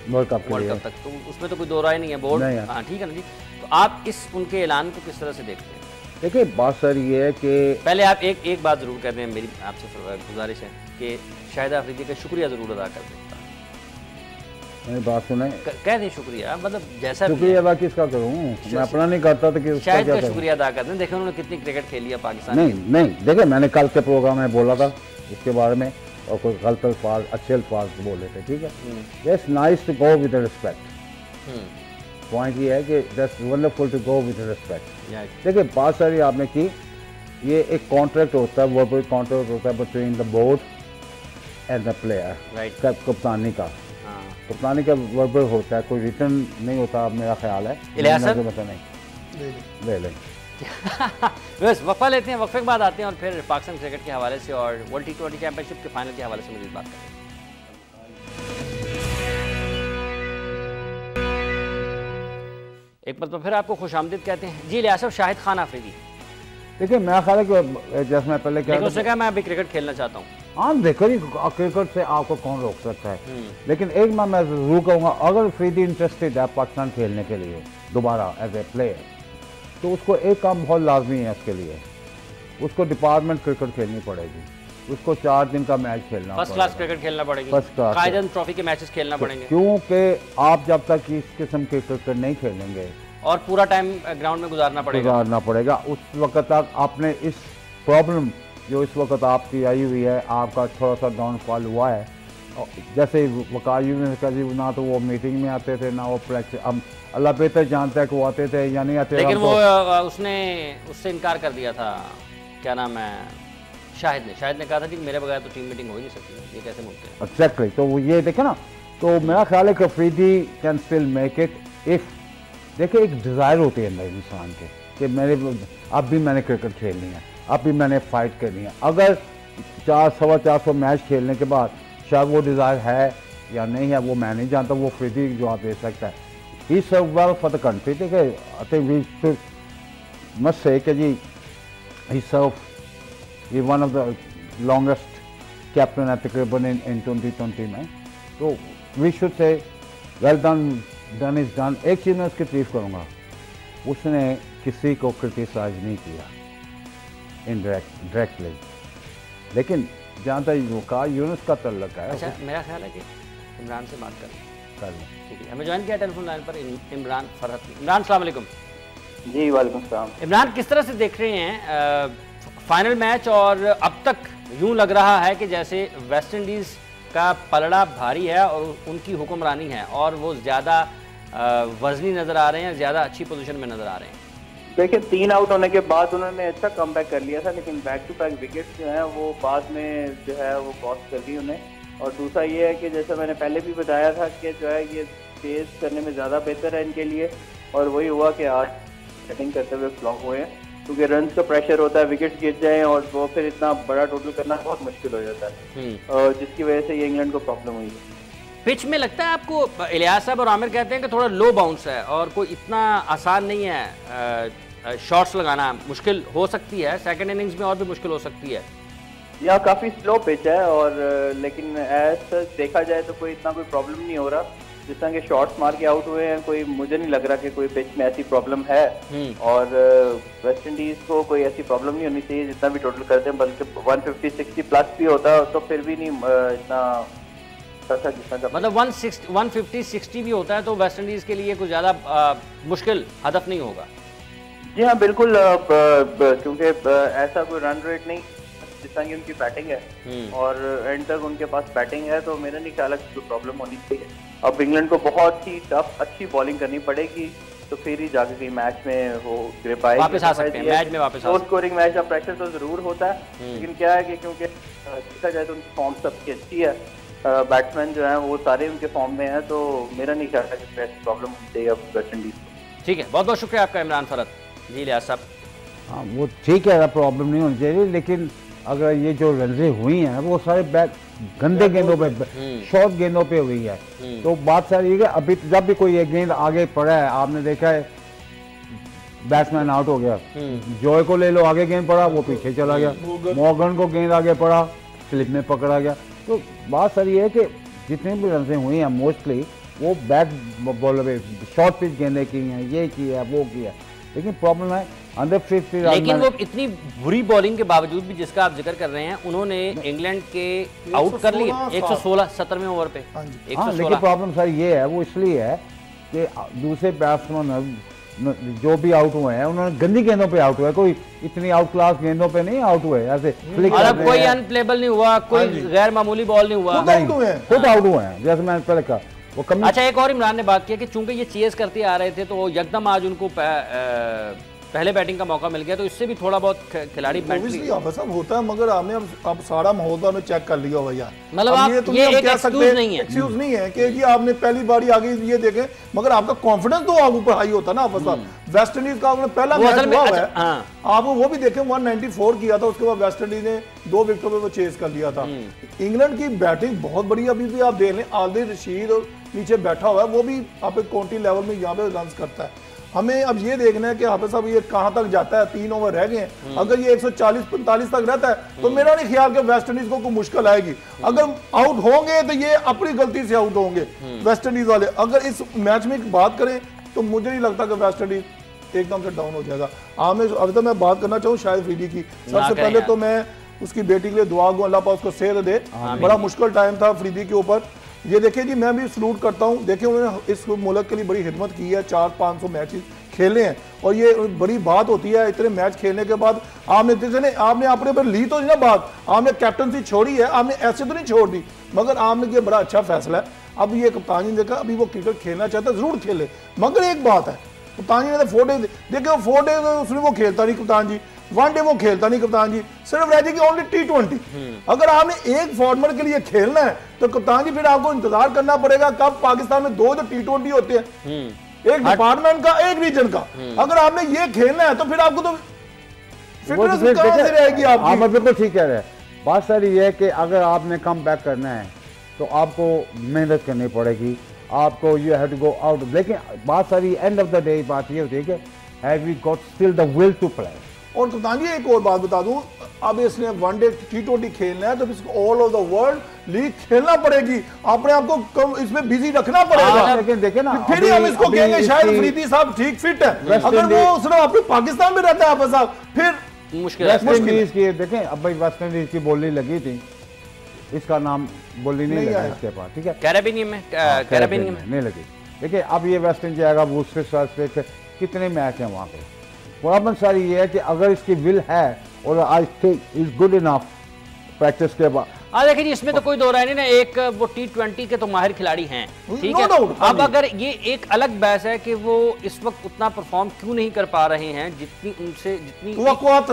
Speaker 1: वर्ल्ड कप तक, तो उसमें तो कोई दो राय नहीं है बोर्ड। हाँ ठीक है ना जी, तो आप इस उनके ऐलान को किस तरह से देखते हैं?
Speaker 2: देखिए बात सर ये है कि
Speaker 1: पहले आप एक बात जरूर कहते हैं, मेरी आपसे गुजारिश है कि शाहिद अफरीदी का शुक्रिया जरूर अदा कर दें।
Speaker 2: मेरी बात सुने,
Speaker 1: कह दें शुक्रिया, मतलब जैसा
Speaker 2: शुक्रिया अदा किसका करूं, मैं अपना नहीं करता तो
Speaker 1: शायद का शुक्रिया अदा कर दें। देखिए उन्होंने कितनी क्रिकेट खेली है पाकिस्तान।
Speaker 2: नहीं देखिए मैंने कल के प्रोग्राम में बोला था इसके बारे में, और कोई गलत अल्फाज अच्छे अल्फाज बोले थे, ठीक है। It's nice to go with respect, point ये है कि that's wonderful to go with respect. देखिए बात सारी आपने की, ये एक कॉन्ट्रैक्ट होता है, वर्बल कॉन्ट्रैक्ट होता है between the board and the player, कप्तानी का, कप्तानी का वर्बल होता है, कोई रिटर्न नहीं होता मेरा ख्याल है। ले लें
Speaker 1: बस वक्फा लेते हैं, वक्फे के बाद आते हैं और फिर पाकिस्तान क्रिकेट के हवाले से और वर्ल्ड T20 चैंपियनशिप के फाइनल के हवाले से मज़ीद बात करें। एक बार तो फिर आपको खुशामदीद कहते हैं जी इलियास साहब। शाहिद खान अफरीदी,
Speaker 2: देखिए मेरा ख्याल है कि जैसे मैं पहले कहा,
Speaker 1: उसने कहा मैं अभी क्रिकेट खेलना चाहता हूँ।
Speaker 2: हाँ देखो जी, क्रिकेट से आपको कौन रोक सकता है, लेकिन एक मैं जरूर कहूँगा, अगर अफरीदी इंटरेस्टेड है पाकिस्तान खेलने के लिए दोबारा एज ए प्लेयर, तो उसको एक काम बहुत लाजमी है उसके लिए, उसको डिपार्टमेंट क्रिकेट खेलनी पड़ेगी। उसको 4 दिन का मैच खेलना
Speaker 1: फर्स्ट क्लास क्रिकेट खेलना पड़ेगी,
Speaker 2: फर्स्ट क्लास
Speaker 1: कायदन ट्रॉफी के मैचेस खेलना पड़ेंगे,
Speaker 2: क्योंकि आप जब तक इस किस्म के क्रिकेट नहीं खेलेंगे
Speaker 1: और पूरा टाइम ग्राउंड में गुजारना पड़ेगा
Speaker 2: उस वक्त तक आपने इस प्रॉब्लम जो इस वक्त आपकी आई हुई है, आपका थोड़ा सा डाउनफॉल हुआ है। जैसे वकार यूनिस का जी, ना तो वो मीटिंग में आते थे ना वो प्रैक्टिस, अब अल्लाह बेहतर जानता है कि वो आते थे या नहीं आते,
Speaker 1: लेकिन वो उसने उससे इनकार कर दिया था, क्या नाम है, शाहिद ने कहा था कि मेरे बगैर तो टीम मीटिंग हो ही नहीं सकती, ये कैसे मुमकिन है।
Speaker 2: एग्जैक्टली, तो वो ये देखे ना, तो मेरा ख्याल है कि Afridi can still make it if, देखिए एक डिज़ायर होती है अंदर इंसान के कि मेरे अब भी मैंने क्रिकेट खेलनी है, अब भी मैंने फाइट करनी है। अगर 400-450 मैच खेलने के बाद शायद वो डिज़ायर है या नहीं है, वो मैं नहीं जानता, वो अफरीदी जवाब दे सकता है। He serve well for the country, देखिए I think we should must say कि जी he serve he one of the longest captain है तकरीबन इन 2020 में, तो we should say well done is done. एक चीज़ मैं उसकी तारीफ करूँगा, उसने किसी को क्रिटिसाइज नहीं किया डायरेक्टली, लेकिन जहाँ तक वकार यूनुस का तल्लक है।
Speaker 1: अच्छा, मेरा ख्याल है कि इमरान से बात कर लें, ठीक है। हमें ज्वाइन किया टेलीफोन लाइन पर इमरान फरहत। इमरान अस्सलाम वालेकुम।
Speaker 5: जी वालेकुम सलाम।
Speaker 1: इमरान, किस तरह से देख रहे हैं फाइनल मैच, और अब तक यूं लग रहा है कि जैसे वेस्ट इंडीज़ का पलड़ा भारी है और उनकी हुक्मरानी है और वो ज़्यादा वजनी नज़र आ रहे हैं, ज़्यादा अच्छी पोजीशन में नज़र आ रहे हैं।
Speaker 5: देखिए 3 आउट होने के बाद उन्होंने अच्छा कमबैक कर लिया था, लेकिन बैक टू बैक विकेट्स जो हैं वो बाद में जो है वो कॉस्ट कर दी उन्हें। और दूसरा ये है कि जैसे मैंने पहले भी बताया था कि जो है ये चेस करने में ज़्यादा बेहतर है इनके लिए, और वही हुआ कि आज बैटिंग करते हुए फ्लॉप हुए हैं, क्योंकि रन का प्रेशर होता है, विकेट गिर जाए और वो फिर इतना बड़ा टोटल करना बहुत मुश्किल हो जाता है, और जिसकी वजह से ये इंग्लैंड को प्रॉब्लम हुई है।
Speaker 1: पिच में लगता है आपको, इलियास साहब और आमिर कहते हैं कि थोड़ा लो बाउंस है और कोई इतना आसान नहीं है, शॉट्स लगाना मुश्किल हो सकती है, सेकंड इनिंग्स में और भी मुश्किल हो सकती है।
Speaker 5: यहाँ काफ़ी स्लो पिच है, और लेकिन ऐसा देखा जाए तो कोई इतना कोई प्रॉब्लम नहीं हो रहा। जिस तरह के शॉट्स मार के आउट हुए हैं, कोई मुझे नहीं लग रहा कि कोई पिच में ऐसी प्रॉब्लम है, और वेस्ट इंडीज़ को कोई ऐसी प्रॉब्लम नहीं होनी चाहिए जितना भी टोटल करते हैं, बल्कि 150-60 प्लस भी होता है तो फिर भी नहीं इतना
Speaker 1: मतलब 150-60 भी होता है तो वेस्ट इंडीज के लिए कुछ ज्यादा मुश्किल हदफ नहीं होगा।
Speaker 5: जी हाँ बिल्कुल, क्योंकि ऐसा कोई रन रेट नहीं जिस तरह की उनकी बैटिंग है, और एंड तक उनके पास बैटिंग है, तो मेरा नहीं ख्याल है कोई प्रॉब्लम होनी चाहिए। अब इंग्लैंड को बहुत ही टफ अच्छी बॉलिंग करनी पड़ेगी, तो फिर ही जाके कहीं मैच में वो ग्रिप आएगी,
Speaker 1: वापस आ सकते हैं मैच में, वापस
Speaker 5: लो स्कोरिंग मैच का प्रेशर तो जरूर होता है, लेकिन क्या है कि क्योंकि देखा जाए तो उनकी फॉर्म सबकी अच्छी है, बैट्समैन जो है वो सारे उनके फॉर्म में है, तो मेरा नहीं ख्याल है कि प्रॉब्लम होनी चाहिए अब वेस्ट इंडीज को।
Speaker 1: ठीक है, बहुत बहुत शुक्रिया आपका इमरान फरहत। जी लियास साहब।
Speaker 2: हाँ वो ठीक है, प्रॉब्लम नहीं होनी चाहिए, लेकिन अगर ये जो रनजें हुई हैं वो सारे बैट गंदे गेंदों पे, शॉर्ट गेंदों पे हुई है, तो बात सारी है अभी जब भी कोई एक गेंद आगे पड़ा है, आपने देखा है बैट्समैन आउट हो गया, जॉय को ले लो, आगे गेंद पड़ा वो पीछे चला गया, मॉर्गन को गेंद आगे पड़ा स्लिप में पकड़ा गया, तो बात सारी है कि जितनी भी रनजें हुई हैं मोस्टली वो बैट बॉलर पे शॉर्ट पिच गेंदे की हैं, ये की है वो की है, लेकिन प्रॉब्लम है अंडर 50।
Speaker 1: लेकिन वो इतनी बुरी बॉलिंग के बावजूद भी जिसका आप जिक्र कर रहे हैं, उन्होंने इंग्लैंड के आउट कर लिए 116 17वें ओवर पे।
Speaker 2: हाँ, लेकिन प्रॉब्लम सर ये है, वो इसलिए है कि दूसरे बैट्समैन जो भी आउट हुए हैं उन्होंने गंदी गेंदों पे आउट हुए, कोई इतनी आउट क्लास गेंदों पे नहीं आउट हुए, ऐसे
Speaker 1: मतलब कोई अनप्लेबल नहीं हुआ, कोई गैर मामूली बॉल नहीं हुआ,
Speaker 2: खुद आउट हुए हैं, जैसे मैंने पहले कहा वो कम।
Speaker 1: अच्छा, एक और इमरान ने बात किया कि चूंकि ये चेस करते आ रहे थे तो यकदम आज उनको पहले बैटिंग का मौका मिल गया, तो इससे भी थोड़ा बहुत खिलाड़ी
Speaker 3: सब होता है, मगर आपने अब सारा माहौल में चेक कर लिया भैया,
Speaker 1: मतलब आप ये एक एक्सक्यूज नहीं है,
Speaker 3: एक्सक्यूज नहीं है कि जी आपने पहली बारी आगे ये देखे, मगर आपका कॉन्फिडेंस तो आप ऊपर हाई होता ना आपस। वेस्ट इंडीज का पहला मैच हुआ है, आप वो भी देखें 194 किया था, उसके बाद वेस्ट इंडीज ने 2 विकेटों पे वो चेस कर लिया था। इंग्लैंड की बैटिंग बहुत बड़ी, अभी भी आप देख लें आदिल रशीद और नीचे बैठा हुआ है, वो भी आप काउंटी लेवल में यहाँ पे रन करता है। हमें अब ये देखना है कि हाफिज साहब ये कहां तक जाता है, 3 ओवर रह गए हैं, अगर ये 140-45 तक रहता है तो मेरा नहीं ख्याल कि वेस्ट इंडीज को कोई मुश्किल आएगी। अगर आउट होंगे तो ये अपनी गलती से आउट होंगे वेस्ट इंडीज वाले। अगर इस मैच में बात करें तो मुझे नहीं लगता कि वेस्ट इंडीज एकदम से डाउन हो जाएगा। अभी तो मैं बात करना चाहूँ शाहिद अफरीदी की। सबसे पहले तो मैं उसकी बेटी के लिए दुआ गो, अल्लाह पाक उसको सेहत दे। बड़ा मुश्किल टाइम था अफरीदी के ऊपर। ये देखिए जी, मैं भी सलूट करता हूँ। देखिए उन्होंने इस मुल्क के लिए बड़ी खिदमत की है, 400-500 मैच खेले हैं और ये बड़ी बात होती है इतने मैच खेलने के बाद आपने अपने ऊपर ली तो नहीं ना बात, आपने कैप्टनसी छोड़ी है, आपने ऐसे तो नहीं छोड़ दी, मगर आपने ये बड़ा अच्छा फैसला है। अब ये कप्तान जी ने देखा अभी वो क्रिकेट खेलना चाहता है, जरूर खेले, मगर एक बात है कप्तान जी ने 4 डे देखे, वो 4 डे उसने वो खेलता नहीं कप्तान जी, 1 डे वो खेलता नहीं कप्तान जी, सिर्फ रह जाएगी ओनली T20। अगर आपने एक फॉर्मेट के लिए खेलना है तो कप्तान जी फिर आपको इंतजार करना पड़ेगा कब पाकिस्तान में 2 जो T20 होते हैं, एक डिपार्टमेंट का एक रीजन का। अगर आपने ये खेलना है तो फिर आपको तो फिटनेस कहां से रहेगी आपकी।
Speaker 2: आप बिल्कुल ठीक कह रहे हैं। बात सारी ये है कि अगर आपने कम बैक करना है तो आपको मेहनत करनी पड़ेगी, आपको you have to go out. लेकिन बात सारी एंड ऑफ द डे बात ये होती है कि have we got still the will to play.
Speaker 3: और कप्तान जी एक और बात बता दूं, अब इसने 1 डे T20 खेलना है तो इसको all over the world league खेलना पड़ेगी, अपने आप को इसमें बिजी रखना पड़ेगा।
Speaker 2: लेकिन देखे ना,
Speaker 3: फिर ही हम इसको कहेंगे शायद अफरीदी साहब ठीक फिट है। अगर वो सिर्फ अपने पाकिस्तान में रहता है आप साहब, फिर
Speaker 1: मुश्किल
Speaker 2: वेस्ट इंडीज की देखें। अब भाई वेस्ट इंडीज की बोली लगी थी, इसका नाम बोली नहीं लगा इसके पास, ठीक है,
Speaker 1: कैरेबियन में
Speaker 2: नहीं लगी। देखिए अब ये वेस्ट इंडीज जाएगा, दूसरे साथ कितने मैच हैं वहाँ पे। प्रॉब्लम सारी ये है कि अगर इसकी विल है और I think is good enough practice के बाद।
Speaker 1: देखिए जी, इसमें तो कोई दो राय नहीं ना, एक वो T20 के तो माहिर खिलाड़ी हैं, ठीक है। अब अगर ये एक अलग बहस है कि वो इस वक्त उतना परफॉर्म क्यों नहीं कर पा रहे हैं जितनी उनसे जितनी
Speaker 3: तवक्कुआत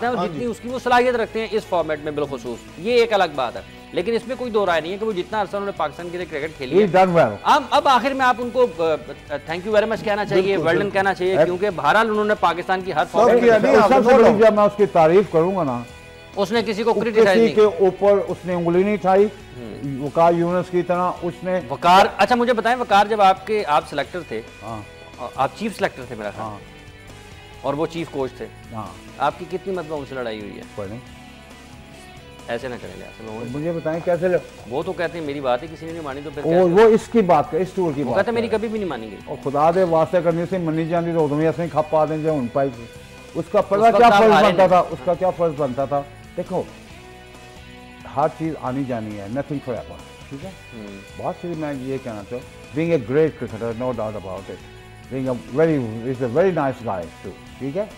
Speaker 1: है और जितनी उसकी वो सलाहियत रखते हैं इस फॉर्मेट में बिलखुसूस, ये एक अलग बात है। लेकिन इसमें कोई दो राय नहीं है कि वो जितना अरसा उन्होंने पाकिस्तान के लिए क्रिकेट खेली है, अब आखिर में आप उनको थैंक यू वेरी मच कहना चाहिए, वेल डन कहना चाहिए, क्योंकि बहरहाल उन्होंने पाकिस्तान की हर
Speaker 2: फॉर्मेट मैं उसकी तारीफ करूंगा ना,
Speaker 1: उसने किसी को क्रिटिसाइज नहीं
Speaker 2: के ऊपर उसने उंगली नहीं उठाई, वकार यूनुस की तरह उसने
Speaker 1: वकार। अच्छा मुझे बताएं, वकार जब आप सिलेक्टर थे, आप चीफ सिलेक्टर थे मेरा ख्याल, और वो चीफ कोच थे, आपकी कितनी मतलब उनसे लड़ाई हुई है?
Speaker 2: कोई नहीं,
Speaker 1: ऐसे ना करें,
Speaker 2: मुझे बताएं कैसे
Speaker 1: वो तो कहते हैं मेरी बात है किसी ने नहीं मानी तो फिर
Speaker 2: वो इसकी बात कर, इस टूर की बात
Speaker 1: कहते मेरी कभी भी नहीं मानी गई,
Speaker 2: और खुदा दे वास्ते करने से मनी जाती तो तुम्हें ऐसे ही खप पा दें जो उन पाई। उसका पता क्या फर्ज बनता था, उसका क्या फर्ज बनता था। देखो हर चीज आनी जानी है, नथिंग फॉरएवर, ठीक है। बहुत सी मैं ये कहना चाहूँ, being a great cricketer, no doubt about it, being a very nice guy too, ठीक है।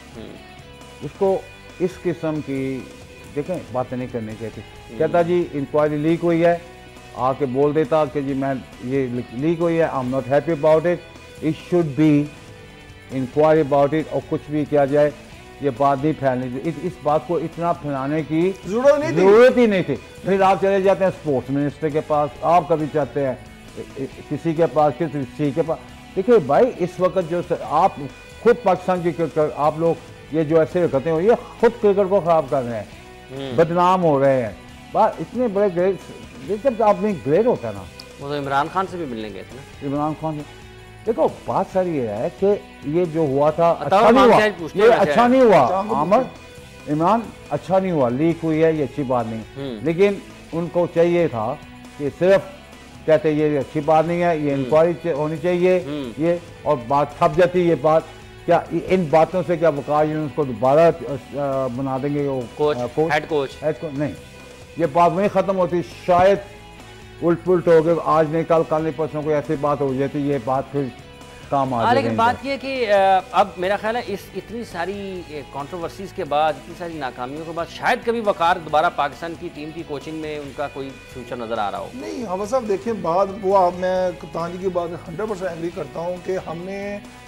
Speaker 2: उसको इस किस्म की देखें बातें नहीं करनी चाहिए। कहता जी इंक्वायरी लीक हुई है, आके बोल देता कि जी मैं ये लीक हुई है, I am not happy about it, it should be inquiry about it, और कुछ भी किया जाए ये बात नहीं फैलनी चाहिए। इस बात को इतना फैलाने की जरूरत ही नहीं थी। फिर आप चले जाते हैं स्पोर्ट्स मिनिस्टर के पास, आप कभी चाहते हैं किसी के पास, किसी के पास। देखिए भाई इस वक्त जो आप खुद पाकिस्तान की क्रिकेट, आप लोग ये जो ऐसे करते हैं ये खुद क्रिकेट को खराब कर रहे हैं, बदनाम हो रहे हैं। बात इतने बड़े ग्रेट, जब आपने ग्रेट होता है ना,
Speaker 1: वो तो इमरान खान से भी मिलने गए थे ना,
Speaker 2: इमरान खान से। देखो बात सारी ये है कि ये जो हुआ था अच्छा नहीं हुआ, ये अच्छा नहीं हुआ आमर इमरान, अच्छा नहीं हुआ, लीक हुई है ये अच्छी बात नहीं, लेकिन उनको चाहिए था कि सिर्फ कहते ये अच्छी बात नहीं है, ये इंक्वायरी होनी चाहिए, ये और बात थप जाती ये बात। क्या इन बातों से क्या वकार यूनुस को दोबारा बना देंगे वो
Speaker 1: हेड कोच
Speaker 2: नहीं, ये बात वहीं खत्म होती, शायद उल्ट पुलट हो गए, आज नहीं कल नहीं परसों कोई ऐसी बात हो जाती, ये बात फिर काम आ जाएगी।
Speaker 1: लेकिन बात ये कि अब मेरा ख्याल है इस इतनी सारी कंट्रोवर्सीज के बाद, इतनी सारी नाकामियों के बाद शायद कभी वकार दोबारा पाकिस्तान की टीम की कोचिंग में उनका कोई फ्यूचर नजर आ रहा हो।
Speaker 3: नहीं हवा साहब देखिए बात वो मैं कप्तान जी की बात 100% एग्री करता हूँ कि हमने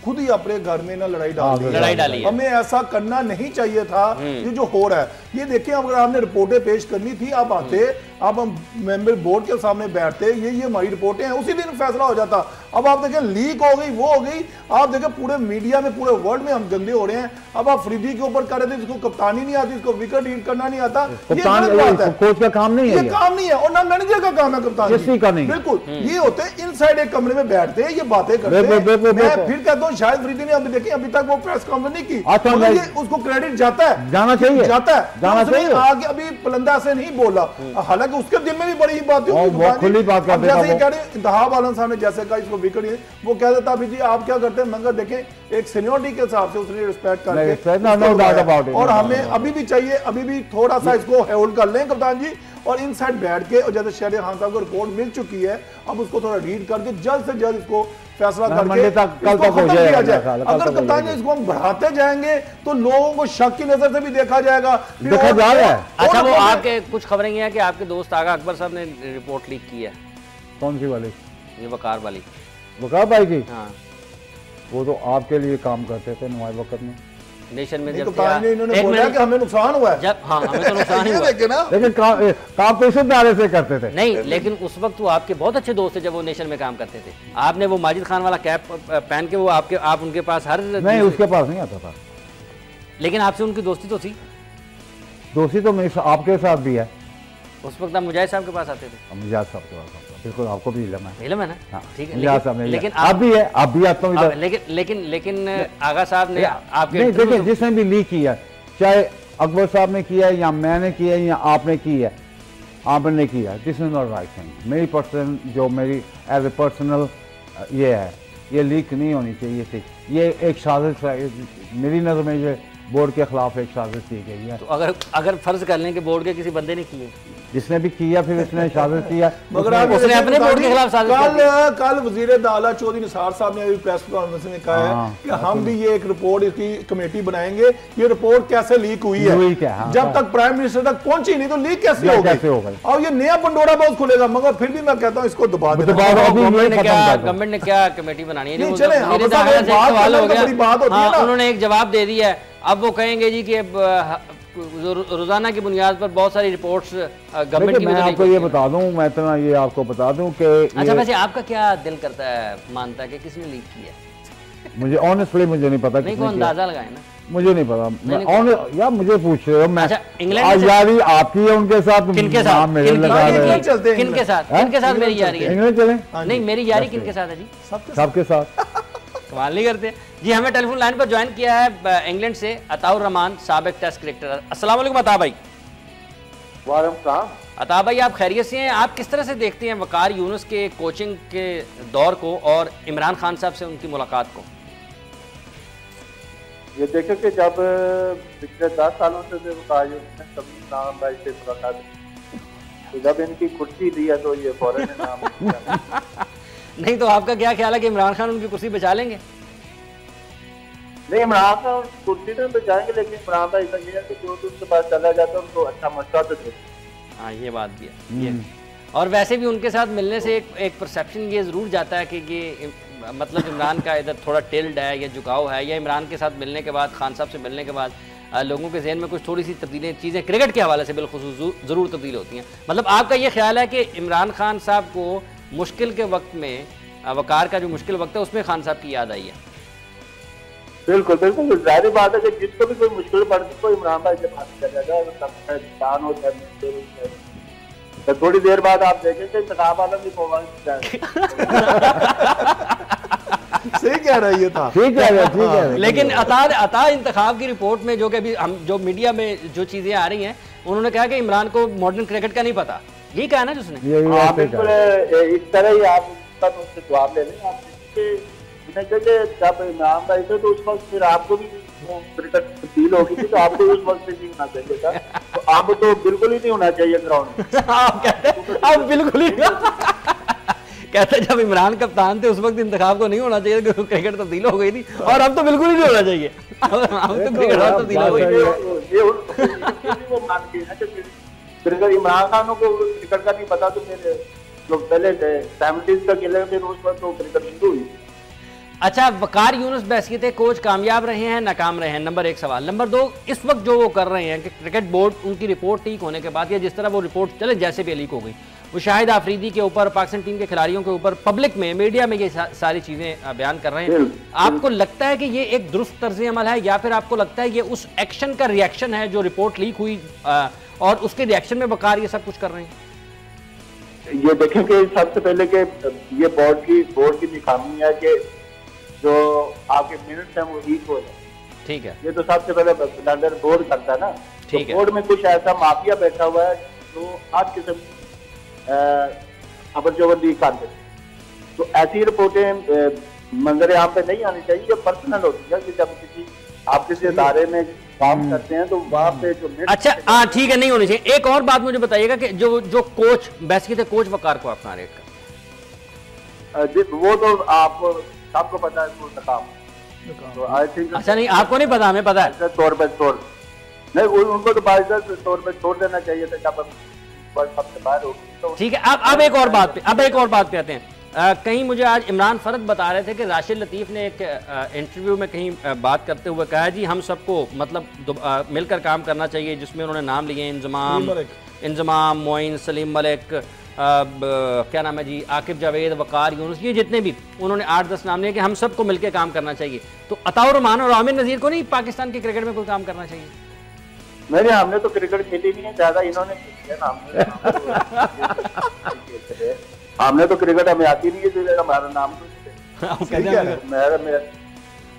Speaker 3: खुद ही अपने घर में ना लड़ाई डाली है। हमें ऐसा करना नहीं चाहिए था, ये जो हो रहा है। ये देखिए अगर आपने रिपोर्टें पेश करनी थी, आप आते, आप हम मेंबर बोर्ड के सामने बैठते, ये हमारी रिपोर्टें हैं, उसी दिन फैसला हो जाता। अब आप देखें लीक हो गई, वो हो गई, आप देखें पूरे मीडिया में पूरे वर्ल्ड में हम गंदे हो रहे हैं। अब आप अफरीदी के ऊपर कर रहे थे, जिसको कप्तानी नहीं आती, इसको विकेट हीट करना नहीं आता, ये गलत बात है,
Speaker 2: कोच का काम नहीं है,
Speaker 3: ये काम नहीं है, और ना मैनेजर का काम है कप्तान। बिल्कुल ये होते इनसाइड एक कमरे में बैठते, ये बातें करते। मैं फिर कहता हूँ शायद अफरीदी ने अभी देखिए अभी तक वो प्रेस कॉन्फ्रेंस नहीं की, उसको क्रेडिट जाता है, जाना चाहिए, जाता है। आगे अभी पलंदा से नहीं बोला, हालांकि उसके दिल में भी बड़ी बात
Speaker 2: खुली बात
Speaker 3: जैसे कह रहे इंतहा आलम साहब ने जैसे कहा इसको विकेट, वो कह देता अभी जी आप क्या करते हैं, मगर देखें एक सीनियरिटी के हिसाब से उसने रिस्पेक्ट करके, और हमें अभी भी चाहिए, अभी भी थोड़ा सा इसको होल्ड कर लें कप्तान जी, और इन साइड बैठ के, और जैसे शहरी खान साहब को रिपोर्ट मिल चुकी है, अब उसको थोड़ा रीड करके जल्द से जल्द इसको फैसला करके
Speaker 2: कल तक हो जाएगा।
Speaker 3: अगर कप्तान जी इसको हम बढ़ाते जाएंगे तो लोगों को शक की नजर से भी देखा जाएगा,
Speaker 2: देखा जा रहा है।
Speaker 1: अच्छा, वो आपके कुछ खबरें ये हैं कि आपके दोस्त आगा अकबर साहब ने रिपोर्ट लीक की है।
Speaker 2: कौन सी वाली?
Speaker 1: ये वकार वाली।
Speaker 2: वकार भाई की?
Speaker 1: हाँ, वो
Speaker 2: तो आपके लिए काम करते थे नुमाई वक्त में
Speaker 1: नेशन में, जब
Speaker 3: इन्होंने बोला कि हमें नुकसान हुआ है,
Speaker 1: जब हाँ हमें तो नुकसान ही हुआ,
Speaker 2: लेकिन काम तो इसी दायरे से करते थे।
Speaker 1: नहीं, लेकिन उस वक्त वो आपके बहुत अच्छे दोस्त थे जब वो नेशन में काम करते थे। आपने वो माजिद खान वाला कैप पहन के वो आप उनके पास हर
Speaker 2: नहीं, उसके पास नहीं आता था,
Speaker 1: लेकिन आपसे उनकी दोस्ती तो थी।
Speaker 2: दोस्ती तो मेरे आपके साथ भी है।
Speaker 1: उस वक्त आप मुजाहिद साहब के पास आते थे?
Speaker 2: मुजाहिद साहब के पास, बिल्कुल, आपको भी इल्म है।
Speaker 1: इल्म है ना?
Speaker 2: हाँ,
Speaker 1: ठीक है,
Speaker 2: लेकिन आप भी है, आप भी आता हूँ।
Speaker 1: लेकिन आगा साहब ने आपके
Speaker 2: देखिए, जिसने भी लीक किया, चाहे अकबर साहब ने किया है या मैंने किया है या आपने किया है, आपने किया, this is not right thing. मेरी पर्सन जो मेरी एज ए पर्सनल ये है, ये लीक नहीं होनी चाहिए थी। ये एक साजिश, मेरी नज़र में ये बोर्ड के खिलाफ एक साजिश की गई है।
Speaker 1: तो अगर फर्ज कर लें कि बोर्ड के किसी बंदे ने किए,
Speaker 2: जिसने भी किया फिर इसने साजिश किया,
Speaker 3: मगर
Speaker 1: उसने अपने बोर्ड के खिलाफ साजिश की।
Speaker 3: कल वजीर दाला चौधरी निसार साहब ने अभी प्रेस कॉन्फ्रेंस में कहा है कि हम भी ये एक रिपोर्ट, इसकी कमेटी बनाएंगे, ये रिपोर्ट कैसे लीक हुई है, जब तक प्राइम मिनिस्टर तक पहुंची नहीं तो लीक कैसे होगी, और ये नया पंडोरा बॉक्स खुलेगा। मगर फिर भी मैं कहता हूँ इसको दबा दें।
Speaker 1: गवर्नमेंट ने क्या कमेटी बनानी है? उन्होंने एक जवाब दे दिया है, अब वो कहेंगे जी कि रोजाना की बुनियाद पर बहुत सारी रिपोर्ट्स गवर्नमेंट की।
Speaker 2: मैं आपको ये बता दूं, मैं इतना ये आपको बता दूं कि
Speaker 1: अच्छा, वैसे आपका क्या दिल करता है, मानता है कि किसने लीक किया?
Speaker 2: मुझे ऑनेस्टली मुझे नहीं पता,
Speaker 1: नहीं, को अंदाजा लगाए ना,
Speaker 2: मुझे नहीं पता। यार मुझे पूछ रहे हो, मैं
Speaker 1: इंग्लैंड
Speaker 2: यारी आपकी है उनके साथ,
Speaker 1: किनके साथ?
Speaker 3: किनके
Speaker 1: साथ मेरी यारी है?
Speaker 2: इंग्लैंड चले?
Speaker 1: नहीं, मेरी यारी किनके साथ है जी?
Speaker 2: सबके साथ।
Speaker 1: कमाल नहीं करते जी। हमें टेलीफोन लाइन पर ज्वाइन किया है इंग्लैंड से अताउर रहमान, साबिक टेस्ट क्रिकेटर। अस्सलाम वालेकुम अता भाई।
Speaker 5: वालेकुम।
Speaker 1: अता भाई, आप खैरियत से हैं? आप किस तरह से देखते हैं वकार यूनुस के कोचिंग के दौर को और इमरान खान साहब से उनकी मुलाकात को?
Speaker 5: ये देखो कि जब पिछले 10 सालों से वकार यूनुस ने कभी इमरान भाई से मुलाकात, तो जब इनकी कुर्सी दी है तो ये फौरन नाम
Speaker 1: नहीं, तो आपका क्या ख्याल है कि इमरान खान उनकी कुर्सी बचा लेंगे?
Speaker 5: नहीं, इमरान खान कुर्सी तो बचाएंगे, लेकिन इमरान भाई का ये है कि जो भी उनके पास चला जाता है उनको अच्छा मशवरा तो दे।
Speaker 1: हाँ, ये बात भी है। ये और वैसे भी उनके साथ मिलने से एक परसेप्शन ये ज़रूर जाता है कि ये मतलब इमरान का इधर थोड़ा टिल्ड है या झुकाव है, या इमरान के साथ मिलने के बाद, खान साहब से मिलने के बाद लोगों के जहन में कुछ थोड़ी सी तब्दीलें, चीज़ें क्रिकेट के हवाले से बिल्खुसूस ज़रूर तब्दील होती हैं। मतलब आपका ये ख्याल है कि इमरान खान साहब को मुश्किल के वक्त में, वकार का जो मुश्किल वक्त है उसमें खान साहब की याद आई है?
Speaker 5: बिल्कुल बिल्कुल, जाहिर बात है कि जिसको भी कोई मुश्किल पड़ती तो इमरान भाई के पास चला जाएगा, तो थोड़ी देर बाद आप देखेंगे इंतखाब वाला भी
Speaker 3: सही कह रहा है, ये था
Speaker 2: ठीक है।
Speaker 1: लेकिन अता इंतखाब की रिपोर्ट में जो कि अभी हम जो मीडिया में जो चीजें आ रही हैं, उन्होंने कहा कि इमरान को मॉडर्न क्रिकेट का नहीं पता, यही कहा ना जिसने?
Speaker 5: बिल्कुल इस तरह ही आप उससे जवाब ले लें। जब इमरान भाई थे तो उस वक्त फिर आपको भी क्रिकेट तब्दील होगी थी, तो आपको उस वक्त नहीं होना चाहिए था, तो अब तो बिल्कुल ही नहीं होना चाहिए ग्राउंड में।
Speaker 1: अब बिल्कुल ही कहते जब इमरान कप्तान थे उस वक्त इंतखाब को नहीं होना चाहिए, क्रिकेट तब्दील हो गई थी, और अब तो बिल्कुल ही नहीं होना चाहिए, अब तो क्रिकेट तब्दील हो गई।
Speaker 5: वो मान के क्रिकेट इमरान खान को क्रिकेट का नहीं पता, तो फिर जो पहले 70s का खेले फिर उस वक्त तो क्रिकेट शुरू हुई।
Speaker 1: अच्छा, वकार यूनुस बैसियत कोच कामयाब रहे हैं, नाकाम रहे हैं? नंबर 1 सवाल। नंबर 2, इस वक्त जो वो कर रहे हैं कि क्रिकेट बोर्ड उनकी रिपोर्ट लीक होने के बाद, या जिस तरह वो रिपोर्ट चले जैसे भी लीक हो गई, वो शाहिद आफरीदी के ऊपर, पाकिस्तान टीम के खिलाड़ियों के ऊपर पब्लिक में, मीडिया में ये सारी चीज़ें बयान कर रहे हैं, आपको लगता है कि ये एक दुरुस्त तर्ज अमल है, या फिर आपको लगता है ये उस एक्शन का रिएक्शन है जो रिपोर्ट लीक हुई और उसके रिएक्शन में वकार ये सब कुछ कर रहे हैं?
Speaker 5: ये देखें कि सबसे पहले कि ये बोर्ड की निकामी है कि जो आपके मिनट्स हैं वो लीक हो जाए।
Speaker 1: ठीक है,
Speaker 5: ये तो सबसे पहले ब्लंडर बोर्ड करता है ना।
Speaker 1: ठीक है,
Speaker 5: बोर्ड में कुछ ऐसा माफिया बैठा हुआ है जो हर किस्म खबर जो लीक कर देते। तो ऐसी रिपोर्टें मंजर यहाँ पे नहीं आनी चाहिए, जो पर्सनल होती है कि जब आप किसी इदारे में काम करते हैं तो वहाँ पे जो
Speaker 1: अच्छा हाँ ठीक है, नहीं होनी चाहिए। एक और बात मुझे बताइएगा कि जो कोच बेसिकली कोच वकार को आप कहाँ रेट कर,
Speaker 5: वो तो आपको सबको पता है वो काम, तो आई थिंक
Speaker 1: अच्छा नहीं आपको नहीं पता, हमें पता है।
Speaker 5: तौर पे छोड़ नहीं, उनको तो बाइजर तौर पे छोड़ देना चाहिए था जब सबसे बाहर होगी तो
Speaker 1: ठीक है। अब एक और बात पे आते हैं। कहीं मुझे आज इमरान फरद बता रहे थे कि राशिद लतीफ़ ने एक इंटरव्यू में कहीं बात करते हुए कहा जी हम सबको मतलब मिलकर काम करना चाहिए, जिसमें उन्होंने नाम लिए इंजमाम, मोइन, सलीम मलिक, क्या नाम है जी, आकिब जावेद, वकार यूनुस, ये जितने भी उन्होंने 8-10 नाम लिए कि हम सबको मिलकर काम करना चाहिए। तो अताउर रहमान और आमिर नज़ीर को नहीं पाकिस्तान के क्रिकेट में कोई काम करना चाहिए?
Speaker 5: नहीं, हमने तो क्रिकेट खेली नहीं है ज़्यादा, इन्होंने खेली है हमने तो क्रिकेट हमें आती नहीं है, हमारा नाम तो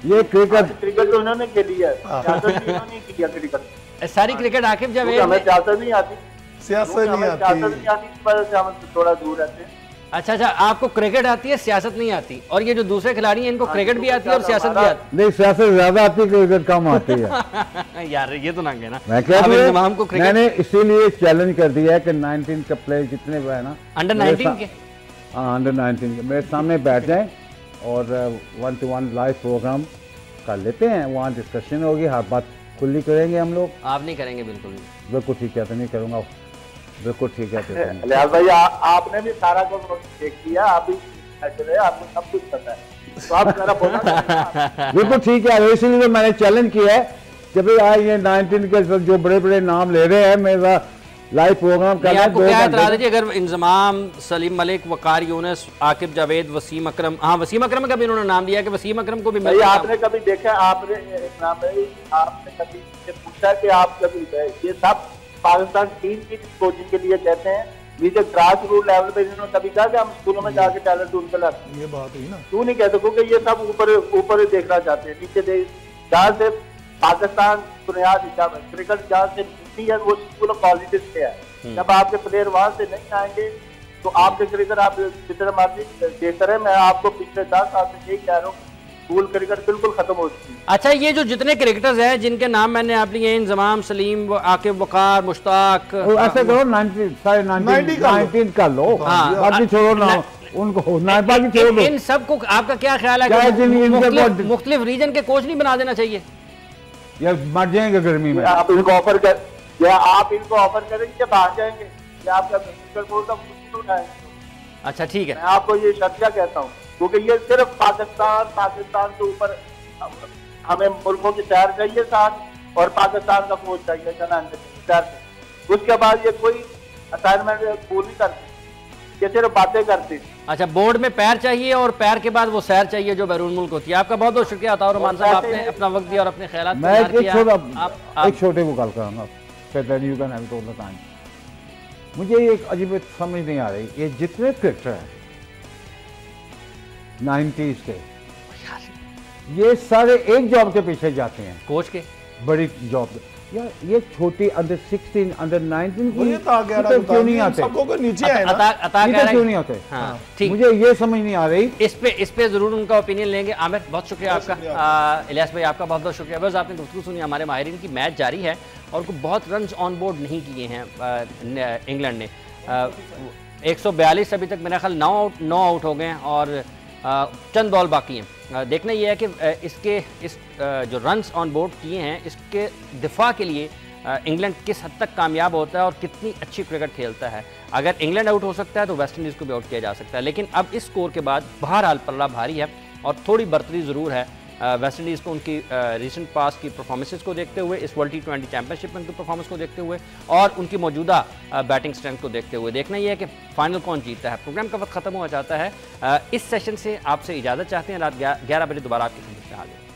Speaker 2: ये
Speaker 5: क्रिकेट तो उन्होंने खेली है, इन्होंने किया क्रिकेट,
Speaker 1: सारी क्रिकेट आकिब जावेद,
Speaker 5: हमें सियासत नहीं आती,
Speaker 3: सियासत नहीं आती,
Speaker 5: इस वजह से हम थोड़ा दूर रहते हैं।
Speaker 1: अच्छा, आपको क्रिकेट आती है, सियासत नहीं आती, और ये जो दूसरे खिलाड़ी हैं इनको क्रिकेट भी आती है और सियासत भी आती है?
Speaker 2: नहीं, सियासत ज्यादा आती है, क्रिकेट कम आती है।
Speaker 1: यार ये तो ना कहना,
Speaker 2: मैं क्या मैंने इसीलिए चैलेंज कर दिया है कि 19 का प्लेयर जितने भी है ना,
Speaker 1: अंडर 19 के,
Speaker 2: अंडर 19 के मेरे सामने बैठ जाएं और 1-to-1 लाइव प्रोग्राम कर लेते हैं, वहाँ डिस्कशन होगी, हर बात खुली करेंगे हम लोग।
Speaker 1: आप नहीं करेंगे? बिल्कुल नहीं,
Speaker 2: बिल्कुल ठीक है, तो नहीं करूँगा, बिल्कुल ठीक है।
Speaker 5: लिहाज भाई आपने भी सारा कुछ देख लिया, आप भी आपको सब कुछ पता है, तो आप जरा बोलना।
Speaker 2: बिल्कुल ठीक है, इसीलिए तो मैंने चैलेंज किया है कि भाई आज ये 19 के जो बड़े बड़े नाम ले रहे हैं, मेरा लाइव प्रोग्राम करना है।
Speaker 1: आपको क्या एतराज़ है अगर इंजमाम, सलीम मलिक, वकार यूनुस, आकिब जावेद, वसीम अकरम, हाँ वसीम अकरम का भी इन्होंने नाम लिया कि वसीम अकरम को भी
Speaker 5: भाई आपने कभी देखा, आपने कभी पूछा कि आप कभी ये सब पाकिस्तान टीम की कोचिंग के लिए कहते हैं, नीचे ग्रास रूट लेवल पे इन्होंने कभी कहा कि हम स्कूलों में जाके टैलेंट उनके लाते हैं?
Speaker 3: ये बात हुई ना,
Speaker 5: क्यों नहीं कह सको कि ये सब ऊपर ही देखना चाहते हैं, नीचे जहाँ से पाकिस्तान बुनियाद हिसाब है क्रिकेट जहाँ से मिलती है वो स्कूल ऑफ कॉलेजेस से है। जब आपके प्लेयर वहां से नहीं आएंगे तो आपके क्रिकेट आप जितना मर्जी देखते रहे। मैं आपको पिछले 10 साल से यही कह रहा हूँ, स्कूल क्रिकेट बिल्कुल खत्म हो चुकी है।
Speaker 1: अच्छा, ये जो जितने क्रिकेटर्स हैं जिनके नाम मैंने आप लिए, इंजमाम, सलीम, आकिब, वकार, मुश्ताक,
Speaker 2: ऐसे करो 19 का लो, बाकी छोड़ो ना उनको, बाकी छोड़ दो।
Speaker 1: इन सबको आपका क्या ख्याल है कि मुख्तलिफ रीजन के कोच नहीं बना देना चाहिए
Speaker 2: या मर जाएंगे गर्मी में?
Speaker 5: आप इनको ऑफर करेंगे या बाहर जाएंगे, या आपका क्रिकेट बोर्ड का मुश्किल उठाएंगे?
Speaker 1: अच्छा ठीक है,
Speaker 5: मैं आपको ये शर्तिया कहता हूँ, क्योंकि ये सिर्फ पाकिस्तान के ऊपर हमें मुल्कों की सैर चाहिए साथ, और पाकिस्तान का कोच चाहिए सैर, उसके बाद ये कोई असाइनमेंट पूरी नहीं करते, ये सिर्फ बातें करते।
Speaker 1: अच्छा, बोर्ड में पैर चाहिए और पैर के बाद वो सैर चाहिए जो बैरून मुल्क होती है। आपका बहुत बहुत शुक्रिया अताउर रहमान साहब, आपने अपना वक्त दिया और अपने ख्यालात
Speaker 2: मैं एक छोटे को कॉल करूँगा, मुझे एक अजीब समझ नहीं आ रही, ये जितने क्रिकेटर हैं 90s के, ये सारे एक जॉब के पीछे जाते हैं,
Speaker 1: कोच के,
Speaker 2: बड़ी जॉब। यार ये छोटी अंडर 16 अंडर 19
Speaker 3: क्यों नहीं आते, सबको नीचे है ना,
Speaker 2: क्यों नहीं आते?
Speaker 1: हाँ ठीक,
Speaker 2: मुझे ये समझ नहीं आ रही।
Speaker 1: इस पे जरूर उनका ओपिनियन लेंगे। आमिर बहुत शुक्रिया आपका, इलियास भाई आपका बहुत बहुत शुक्रिया। बस आपने गुफ्तगू सुनी, हमारे माहिरीन की मैच जारी है और को बहुत रन ऑन बोर्ड नहीं किए हैं इंग्लैंड ने, 142 अभी तक मेरा ख्याल 9 आउट हो गए हैं और चंद बॉल बाकी हैं। देखना यह है कि इस जो रन्स ऑन बोर्ड किए हैं इसके दिफा के लिए इंग्लैंड किस हद तक कामयाब होता है और कितनी अच्छी क्रिकेट खेलता है। अगर इंग्लैंड आउट हो सकता है तो वेस्ट इंडीज़ को भी आउट किया जा सकता है, लेकिन अब इस स्कोर के बाद बहरहाल पल्ला भारी है और थोड़ी बर्तरी ज़रूर है वेस्ट इंडीज़ को, उनकी रिसेंट पास की परफॉर्मेंसेस को देखते हुए, इस वर्ल्ड T20 चैंपियनशिप में उनकी परफॉर्मेंस को देखते हुए और उनकी मौजूदा बैटिंग स्ट्रेंथ को देखते हुए। देखना यह है कि फाइनल कौन जीतता है। प्रोग्राम का वक्त खत्म हो जाता है, इस सेशन से आपसे इजाज़त चाहते हैं। रात 11 बजे दोबारा आपकी खिदमत में हाजिर।